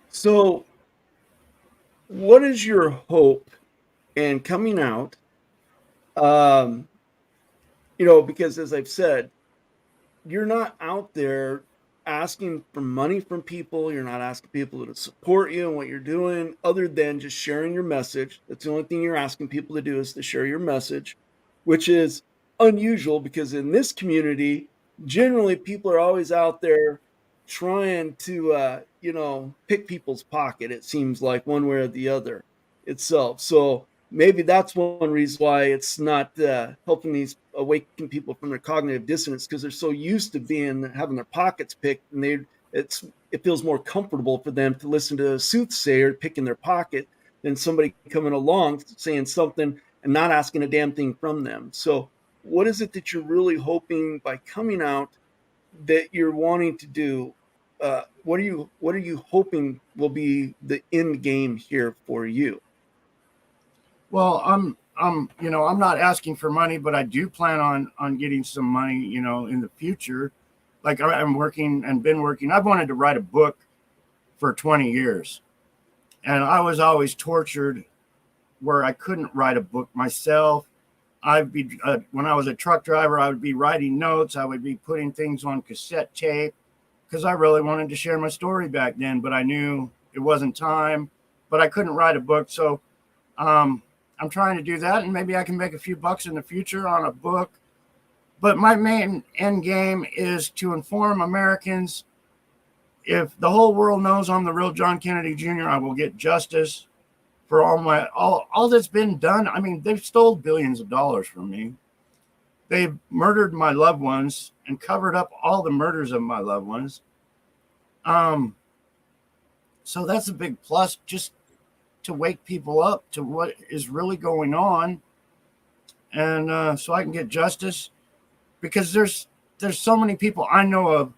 So, what is your hope in coming out? Um, because as I've said, you're not out there asking for money from people. You're not asking people to support you in what you're doing, other than just sharing your message. That's the only thing you're asking people to do, is to share your message, which is unusual because in this community, generally people are always out there trying to, pick people's pocket. It seems like one way or the other itself. So maybe that's one reason why it's not helping these awaken people from their cognitive dissonance, because they're so used to having their pockets picked, and it feels more comfortable for them to listen to a soothsayer picking their pocket than somebody coming along saying something and not asking a damn thing from them. So what is it that you're really hoping by coming out that you're wanting to do? What are you hoping will be the end game here for you? Well, I'm not asking for money, but I do plan on getting some money, in the future. Like I'm working and been working. I've wanted to write a book for 20 years, and I was always tortured where I couldn't write a book myself. I'd be when I was a truck driver, I would be writing notes. I would be putting things on cassette tape because I really wanted to share my story back then, but I knew it wasn't time. But I couldn't write a book, so um, I'm trying to do that, and maybe I can make a few bucks in the future on a book. But my main end game is to inform Americans. If the whole world knows I'm the real John Kennedy Jr., I will get justice for all that's been done. I mean, they've stole billions of dollars from me. They've murdered my loved ones and covered up all the murders of my loved ones. Um, so that's a big plus, just to wake people up to what is really going on, and so I can get justice, because there's so many people I know of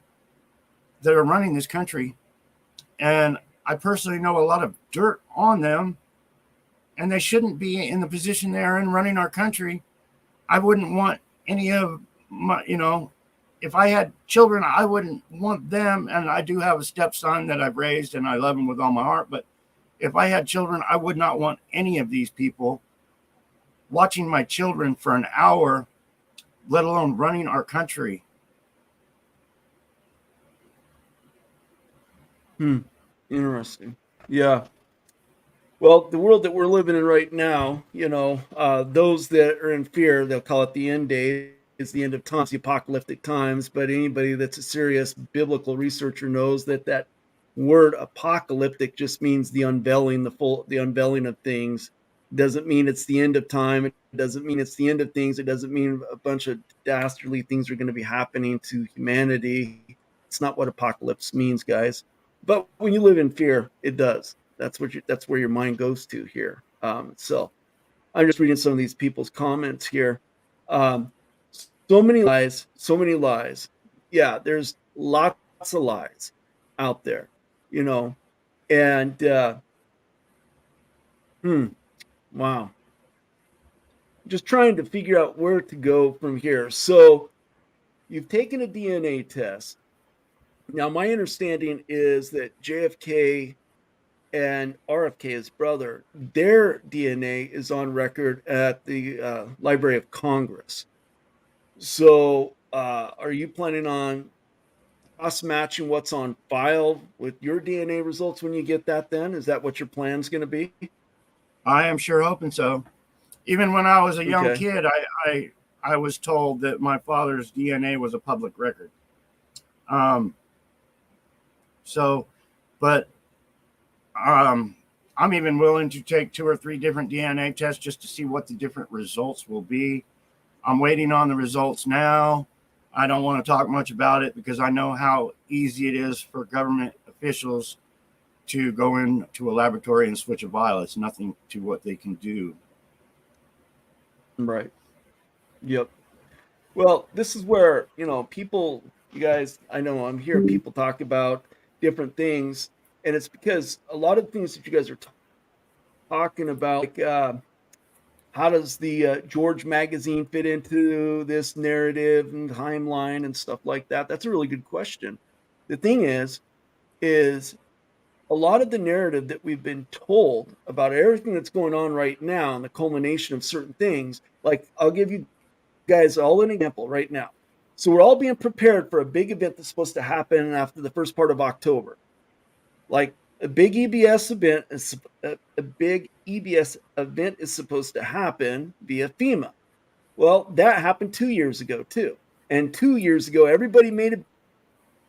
that are running this country, and I personally know a lot of dirt on them, and they shouldn't be in the position they're in running our country. I wouldn't want any of my, if I had children, I wouldn't want them. And I do have a stepson that I've raised and I love him with all my heart. But if I had children, I would not want any of these people watching my children for an hour, let alone running our country. Interesting. Yeah. Well, the world that we're living in right now, those that are in fear, they'll call it the end days, the end of times, the apocalyptic times. But anybody that's a serious biblical researcher knows that word apocalyptic just means the unveiling, the unveiling of things. Doesn't mean it's the end of time. It doesn't mean it's the end of things. It doesn't mean a bunch of dastardly things are going to be happening to humanity. It's not what apocalypse means, guys. But when you live in fear, it does. That's where your mind goes to here. So I'm just reading some of these people's comments here. Um, so many lies, so many lies. Yeah, there's lots of lies out there, you know, and wow, just trying to figure out where to go from here. So you've taken a DNA test. Now, my understanding is that JFK and RFK, his brother, their DNA is on record at the Library of Congress. So, are you planning on cross matching what's on file with your DNA results when you get that? Then is that what your plan's going to be? I am sure hoping so. Even when I was a young Okay. kid, I was told that my father's DNA was a public record. Um, so, but I'm even willing to take 2 or 3 different DNA tests just to see what the different results will be. I'm waiting on the results now. I don't want to talk much about it because I know how easy it is for government officials to go into a laboratory and switch a vial. It's nothing to what they can do. Right. Yep. Well, this is where, you guys, I know I'm hearing people talk about different things, and it's because a lot of things that you guys are talking about, like how does the George magazine fit into this narrative and timeline and stuff like that? That's a really good question. The thing is a lot of the narrative that we've been told about everything that's going on right now and the culmination of certain things, like I'll give you guys all an example right now. So we're all being prepared for a big event that's supposed to happen after the first part of October. Like a big EBS event is a big EBS event is supposed to happen via FEMA. Well, that happened 2 years ago too. And 2 years ago, everybody made a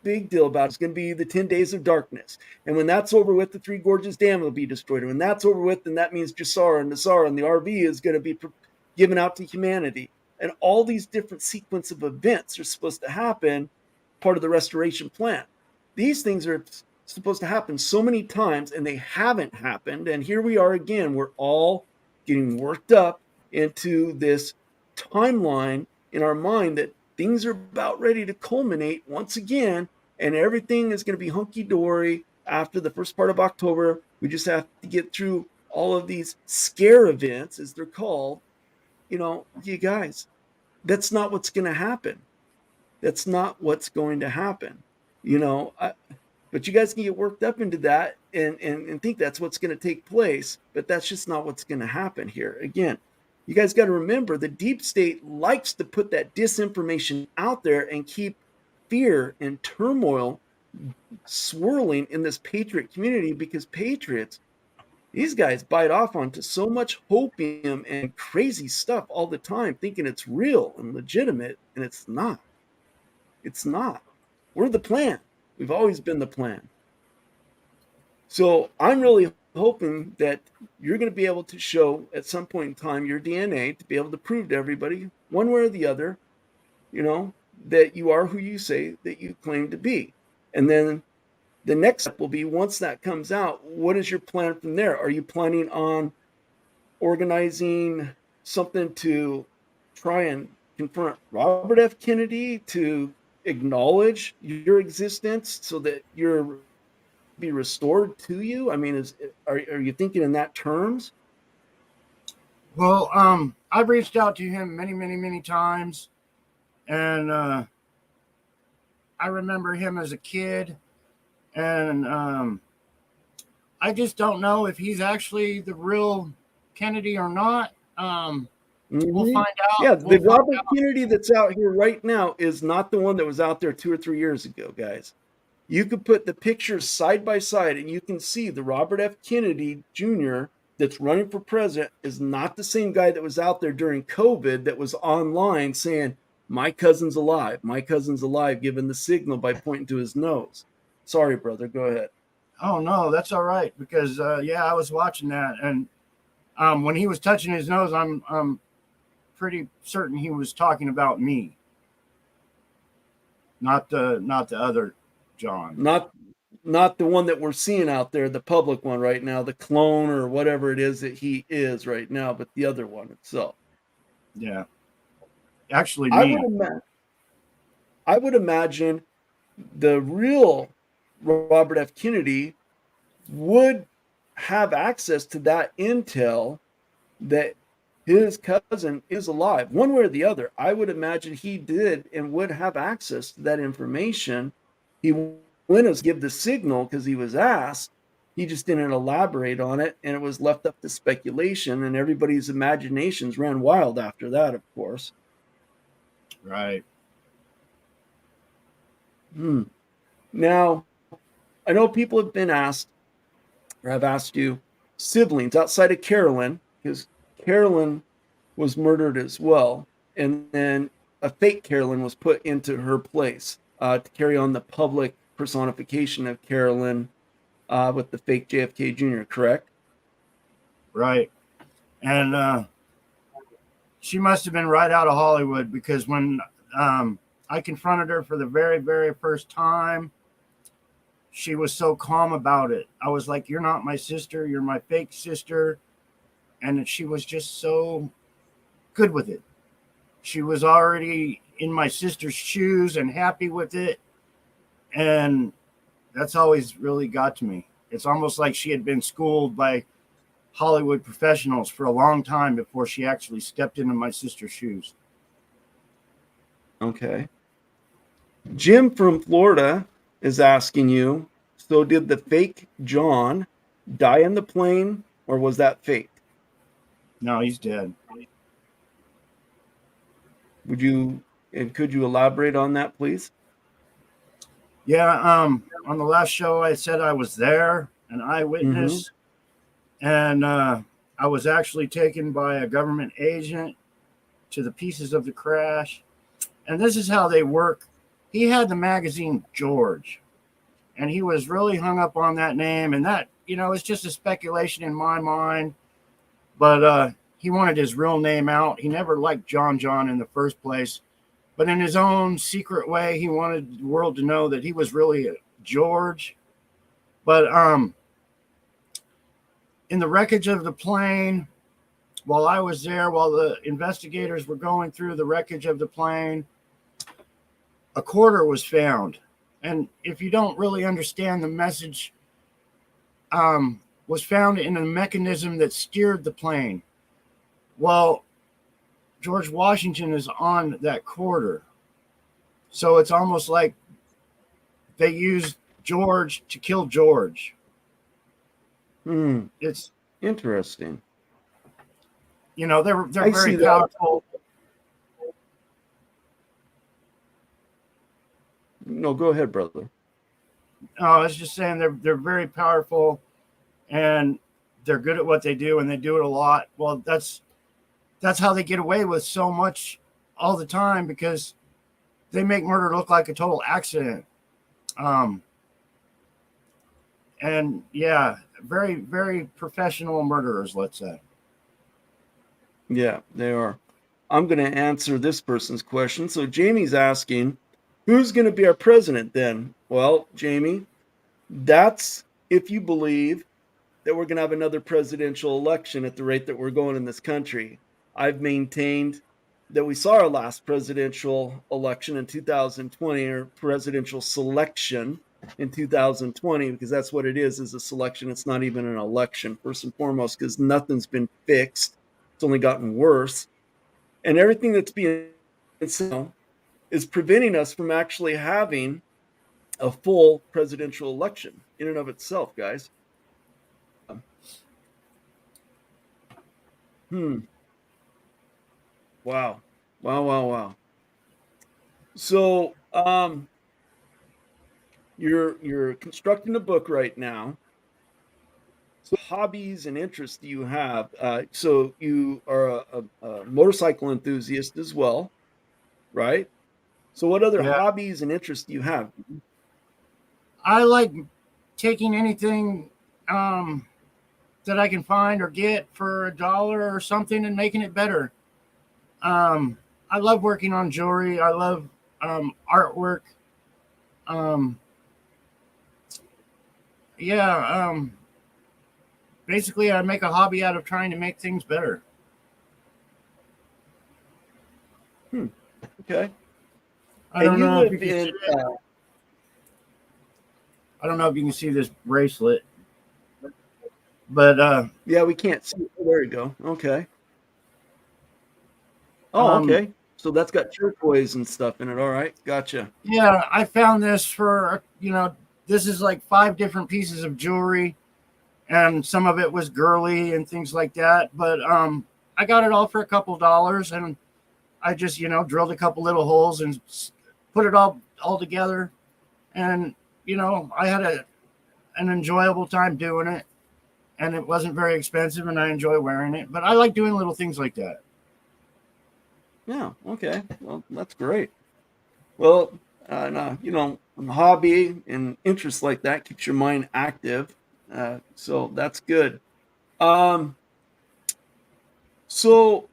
big deal about it. It's going to be the 10 days of darkness. And when that's over with, the Three Gorges Dam will be destroyed. And when that's over with, then that means Jasara and Nazara and the RV is going to be given out to humanity. And all these different sequence of events are supposed to happen, part of the restoration plan. These things are supposed to happen so many times, and they haven't happened. And here we are again. We're all getting worked up into this timeline in our mind that things are about ready to culminate once again, and everything is going to be hunky-dory after the first part of October. We just have to get through all of these scare events, as they're called. You guys, that's not what's going to happen. That's not what's going to happen. But you guys can get worked up into that and think that's what's going to take place, but that's just not what's going to happen here. Again, you guys got to remember the deep state likes to put that disinformation out there and keep fear and turmoil swirling in this patriot community, because patriots, these guys bite off onto so much hopium and crazy stuff all the time, thinking it's real and legitimate, and it's not. It's not. We're the plan. We've always been the plan. So I'm really hoping that you're going to be able to show at some point in time your DNA to be able to prove to everybody, one way or the other, that you are who you say that you claim to be. And then the next step will be, once that comes out, what is your plan from there? Are you planning on organizing something to try and confront Robert F. Kennedy, to acknowledge your existence so that you're be restored to you? I mean, are you thinking in that terms? Well, I've reached out to him many, many, many times, and I remember him as a kid, and I just don't know if he's actually the real Kennedy or not. We'll find out. Yeah, the Robert Kennedy that's out here right now is not the one that was out there 2 or 3 years ago, guys. You could put the pictures side by side and you can see the Robert F. Kennedy Jr. that's running for president is not the same guy that was out there during COVID that was online saying, my cousin's alive, giving the signal by pointing to his nose. Sorry, brother, go ahead. Oh, no, that's all right, because, I was watching that, and when he was touching his nose, I'm pretty certain he was talking about me, not the other John. Not the one that we're seeing out there, the public one right now, the clone or whatever it is that he is right now, but the other one itself. Yeah. Actually, me. I would imagine the real Robert F. Kennedy would have access to that intel that his cousin is alive, one way or the other. I would imagine he did and would have access to that information. He went as give the signal because he was asked. He just didn't elaborate on it, and it was left up to speculation, and everybody's imaginations ran wild after that, of course. Right. Now, I know people have been asked, or have asked you, siblings outside of Carolyn, because Carolyn was murdered as well, and then a fake Carolyn was put into her place to carry on the public personification of Carolyn with the fake JFK Jr., correct? Right. And she must have been right out of Hollywood, because when I confronted her for the very, very first time, she was so calm about it. I was like, you're not my sister, you're my fake sister. And she was just so good with it. She was already in my sister's shoes and happy with it. And that's always really got to me. It's almost like she had been schooled by Hollywood professionals for a long time before she actually stepped into my sister's shoes. Okay. Jim from Florida is asking you, so did the fake John die in the plane, or was that fake? No, he's dead. Could you elaborate on that, please? Yeah, on the last show, I said I was there, an eyewitness, and I was actually taken by a government agent to the pieces of the crash. And this is how they work. He had the magazine George, and he was really hung up on that name. And that, it's just a speculation in my mind. But he wanted his real name out. He never liked John in the first place. But in his own secret way, he wanted the world to know that he was really a George. But in the wreckage of the plane, while I was there, while the investigators were going through the wreckage of the plane, a quarter was found. And if you don't really understand the message, was found in a mechanism that steered the plane. Well, George Washington is on that quarter. So it's almost like they used George to kill George. It's interesting. They're very powerful. No, go ahead, brother. I was just saying they're very powerful, and they're good at what they do, and they do it a lot. Well, that's how they get away with so much all the time, because they make murder look like a total accident. And yeah, very, very professional murderers, let's say. Yeah, they are. I'm going to answer this person's question. So Jamie's asking, who's going to be our president then? Well, Jamie, that's if you believe that we're going to have another presidential election at the rate that we're going in this country. I've maintained that we saw our last presidential election in 2020, or presidential selection in 2020, because that's what it is a selection. It's not even an election, first and foremost, because nothing's been fixed. It's only gotten worse. And everything that's being said is preventing us from actually having a full presidential election in and of itself, guys. Wow. So, you're constructing a book right now. So, hobbies and interests do you have? So you are a motorcycle enthusiast as well, right? So, what other hobbies and interests do you have? I like taking anything that I can find or get for $1 or something and making it better. I love working on jewelry. I love artwork. Basically, I make a hobby out of trying to make things better. Okay. I don't know if you can see this bracelet, but yeah, we can't see. There you go. Okay. Oh, okay. So that's got turquoise and stuff in it. All right, gotcha. Yeah, I found this for this is like 5 different pieces of jewelry, and some of it was girly and things like that. But I got it all for a couple dollars, and I just drilled a couple little holes and put it all together, and I had an enjoyable time doing it, and it wasn't very expensive, and I enjoy wearing it. But I like doing little things like that. Yeah. Okay. Well, that's great. Well, a hobby and interest like that keeps your mind active. So that's good. So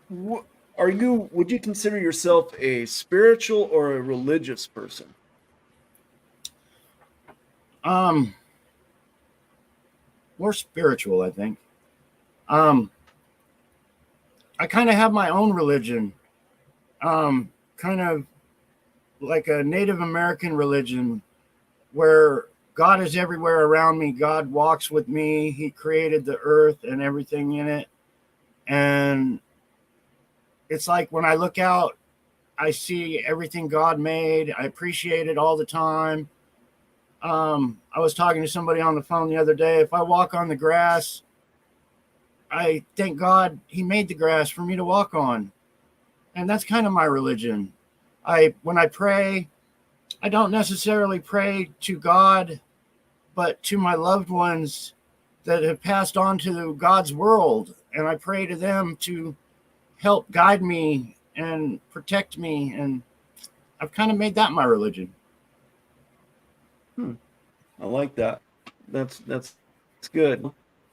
would you consider yourself a spiritual or a religious person? More spiritual, I think. I kind of have my own religion, kind of like a Native American religion, where God is everywhere around me. God walks with me. He created the earth and everything in it. And it's like when I look out, I see everything God made. I appreciate it all the time. I was talking to somebody on the phone the other day. If I walk on the grass, I thank God He made the grass for me to walk on. And that's kind of my religion. When I pray, I don't necessarily pray to God, but to my loved ones that have passed on to God's world. And I pray to them to help guide me and protect me. And I've kind of made that my religion. I like that. That's good.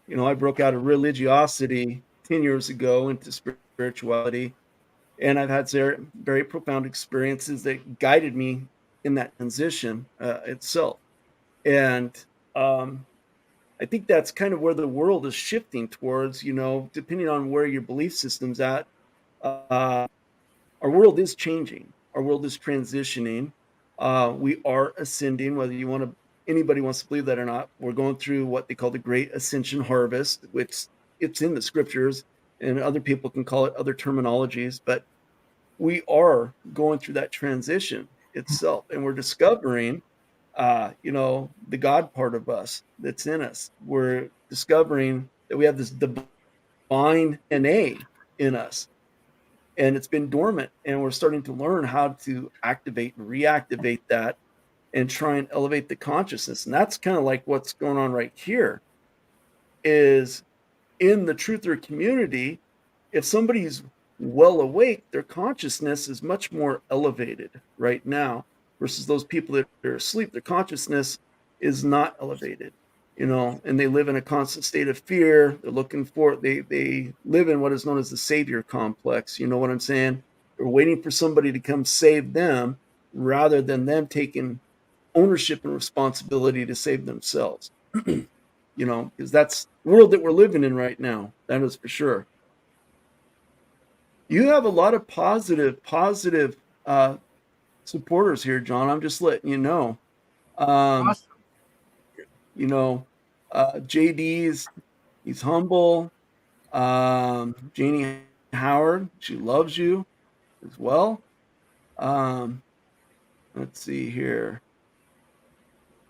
You know, I broke out of religiosity 10 years ago into spirituality, and I've had very profound experiences that guided me in that transition itself. And I think that's kind of where the world is shifting towards, you know, depending on where your belief system's at. Uh, our world is changing. Our world is transitioning. We are ascending, whether anybody wants to believe that or not. We're going through what they call the Great Ascension Harvest, which it's in the scriptures, and other people can call it other terminologies, but we are going through that transition itself, and we're discovering, you know, the God part of us that's in us. We're discovering that we have this divine DNA in us, and it's been dormant, and we're starting to learn how to activate and reactivate that and try and elevate the consciousness. And that's kind of like what's going on right here is in the truther community. If somebody's well awake, their consciousness is much more elevated right now versus those people that are asleep. Their consciousness is not elevated, you know, and they live in a constant state of fear. They're looking for, they live in what is known as the savior complex. You know what I'm saying? They're waiting for somebody to come save them rather than them taking ownership and responsibility to save themselves. You know, because that's the world that we're living in right now. That is for sure. You have a lot of positive supporters here, John. I'm just letting you know. Um, Awesome. you know, JD's, he's humble. Janie Howard, she loves you as well. Um, let's see here.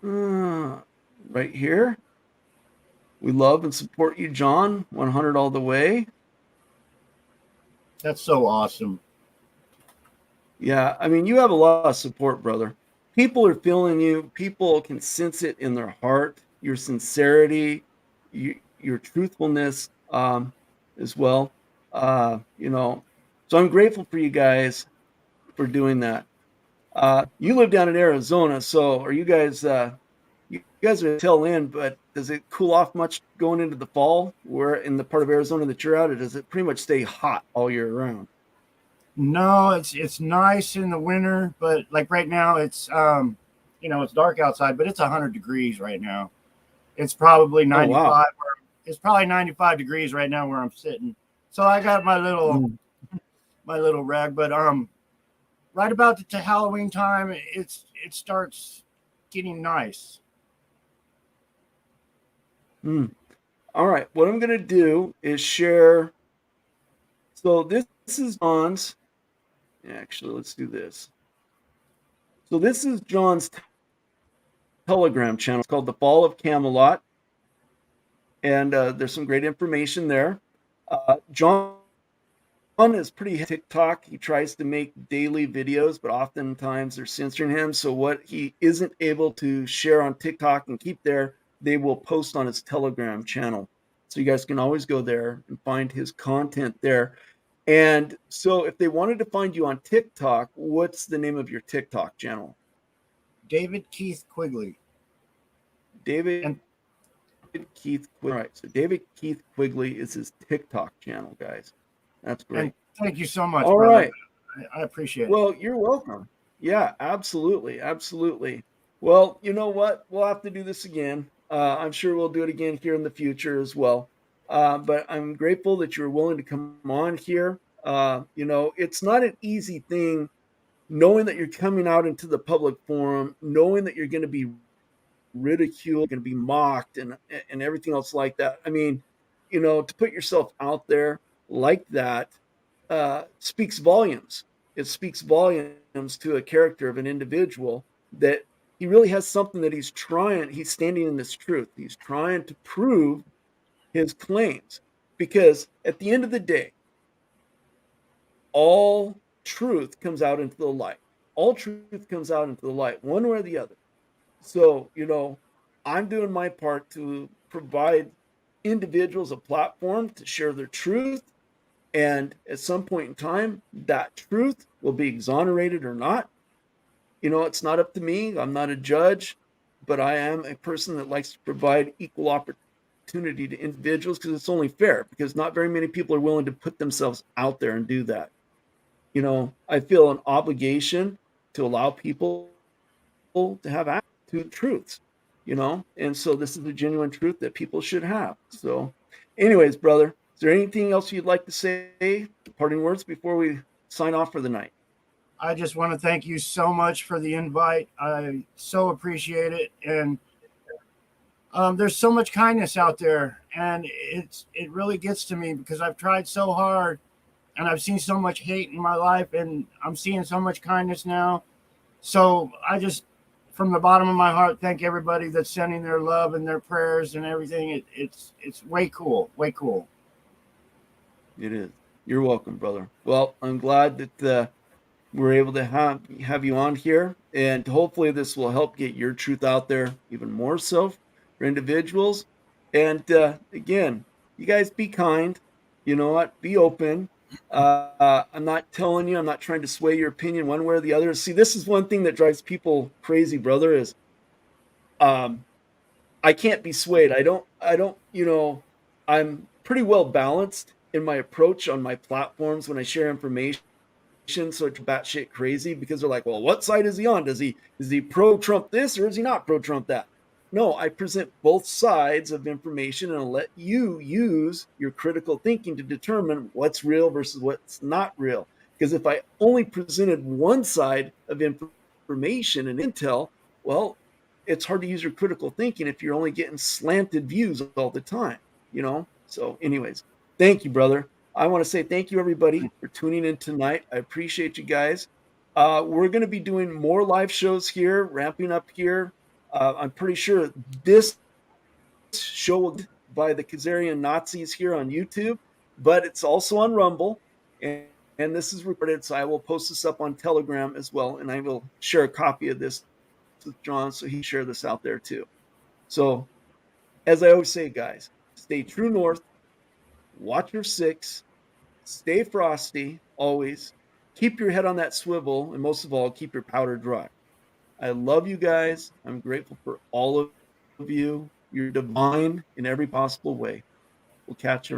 Right here. We love and support you, John. 100 all the way. That's so awesome. Yeah, I mean, you have a lot of support, brother. People are feeling you. People can sense it in their heart, your sincerity, your truthfulness as well. You know, so I'm grateful for you guys for doing that. You live down in Arizona, so are you guys? You guys are tail end, but does it cool off much going into the fall? Where in the part of Arizona that you're at, or does it pretty much stay hot all year round? No, it's nice in the winter, but like right now it's it's dark outside, but it's 100 degrees right now. It's probably Oh 95. wow. It's probably 95 degrees right now where I'm sitting. So I got my little rag, but right about to Halloween time, it starts getting nice. Mm. All right. What I'm going to do is share. So this is John's. Actually, let's do this. So this is John's Telegram channel. It's called The Fall of Camelot. And there's some great information there. John is pretty TikTok. He tries to make daily videos, but oftentimes they're censoring him. So what he isn't able to share on TikTok and keep there, they will post on his Telegram channel. So you guys can always go there and find his content there. And so if they wanted to find you on TikTok, what's the name of your TikTok channel? David Keith Quigley. David And Keith Quigley. All right, so David Keith Quigley is his TikTok channel, guys. That's great. and thank you so much, All brother. right. I appreciate it. Well, you're welcome. Yeah, absolutely. Absolutely. Well, you know what? We'll have to do this again. I'm sure we'll do it again here in the future as well. But I'm grateful that you're willing to come on here. You know, it's not an easy thing knowing that you're coming out into the public forum, knowing that you're going to be ridiculed, going to be mocked, and everything else like that. I mean, to put yourself out there like that speaks volumes. It speaks volumes to a character of an individual that he really has something that he's standing in this truth. He's trying to prove his claims, because at the end of the day, all truth comes out into the light. All truth comes out into the light, one way or the other. So, I'm doing my part to provide individuals a platform to share their truth. And at some point in time, that truth will be exonerated or not. It's not up to me. I'm not a judge, but I am a person that likes to provide equal opportunity to individuals, because it's only fair, because not very many people are willing to put themselves out there and do that. I feel an obligation to allow people to have access to truths, and so this is a genuine truth that people should have. So anyways, brother, is there anything else you'd like to say, parting words, before we sign off for the night? I just want to thank you so much for the invite. I so appreciate it. And there's so much kindness out there, and it really gets to me, because I've tried so hard and I've seen so much hate in my life, and I'm seeing so much kindness now. So I just, from the bottom of my heart, thank everybody that's sending their love and their prayers and everything. It's way cool. Way cool. It is. You're welcome, brother. Well, I'm glad that we're able to have you on here, and hopefully this will help get your truth out there even more so for individuals. And again, you guys be kind. You know what? Be open. I'm not trying to sway your opinion one way or the other. See, this is one thing that drives people crazy, brother, is I can't be swayed. I don't, I'm pretty well balanced in my approach on my platforms when I share information. So it's batshit crazy, because they're like, well, what side is he on? Is he pro Trump this, or is he not pro Trump that? No, I present both sides of information, and I'll let you use your critical thinking to determine what's real versus what's not real. Because if I only presented one side of information and intel, well, it's hard to use your critical thinking if you're only getting slanted views all the time, So anyways, thank you, brother. I want to say thank you, everybody, for tuning in tonight. I appreciate you guys. We're going to be doing more live shows here, ramping up here. I'm pretty sure this show will be by the Khazarian Nazis here on YouTube, but it's also on Rumble, and this is recorded, so I will post this up on Telegram as well, and I will share a copy of this with John, so he can share this out there too. So, as I always say, guys, stay true north, watch your six, stay frosty always, keep your head on that swivel, and most of all, keep your powder dry. I love you guys. I'm grateful for all of you. You're divine in every possible way. We'll catch you around.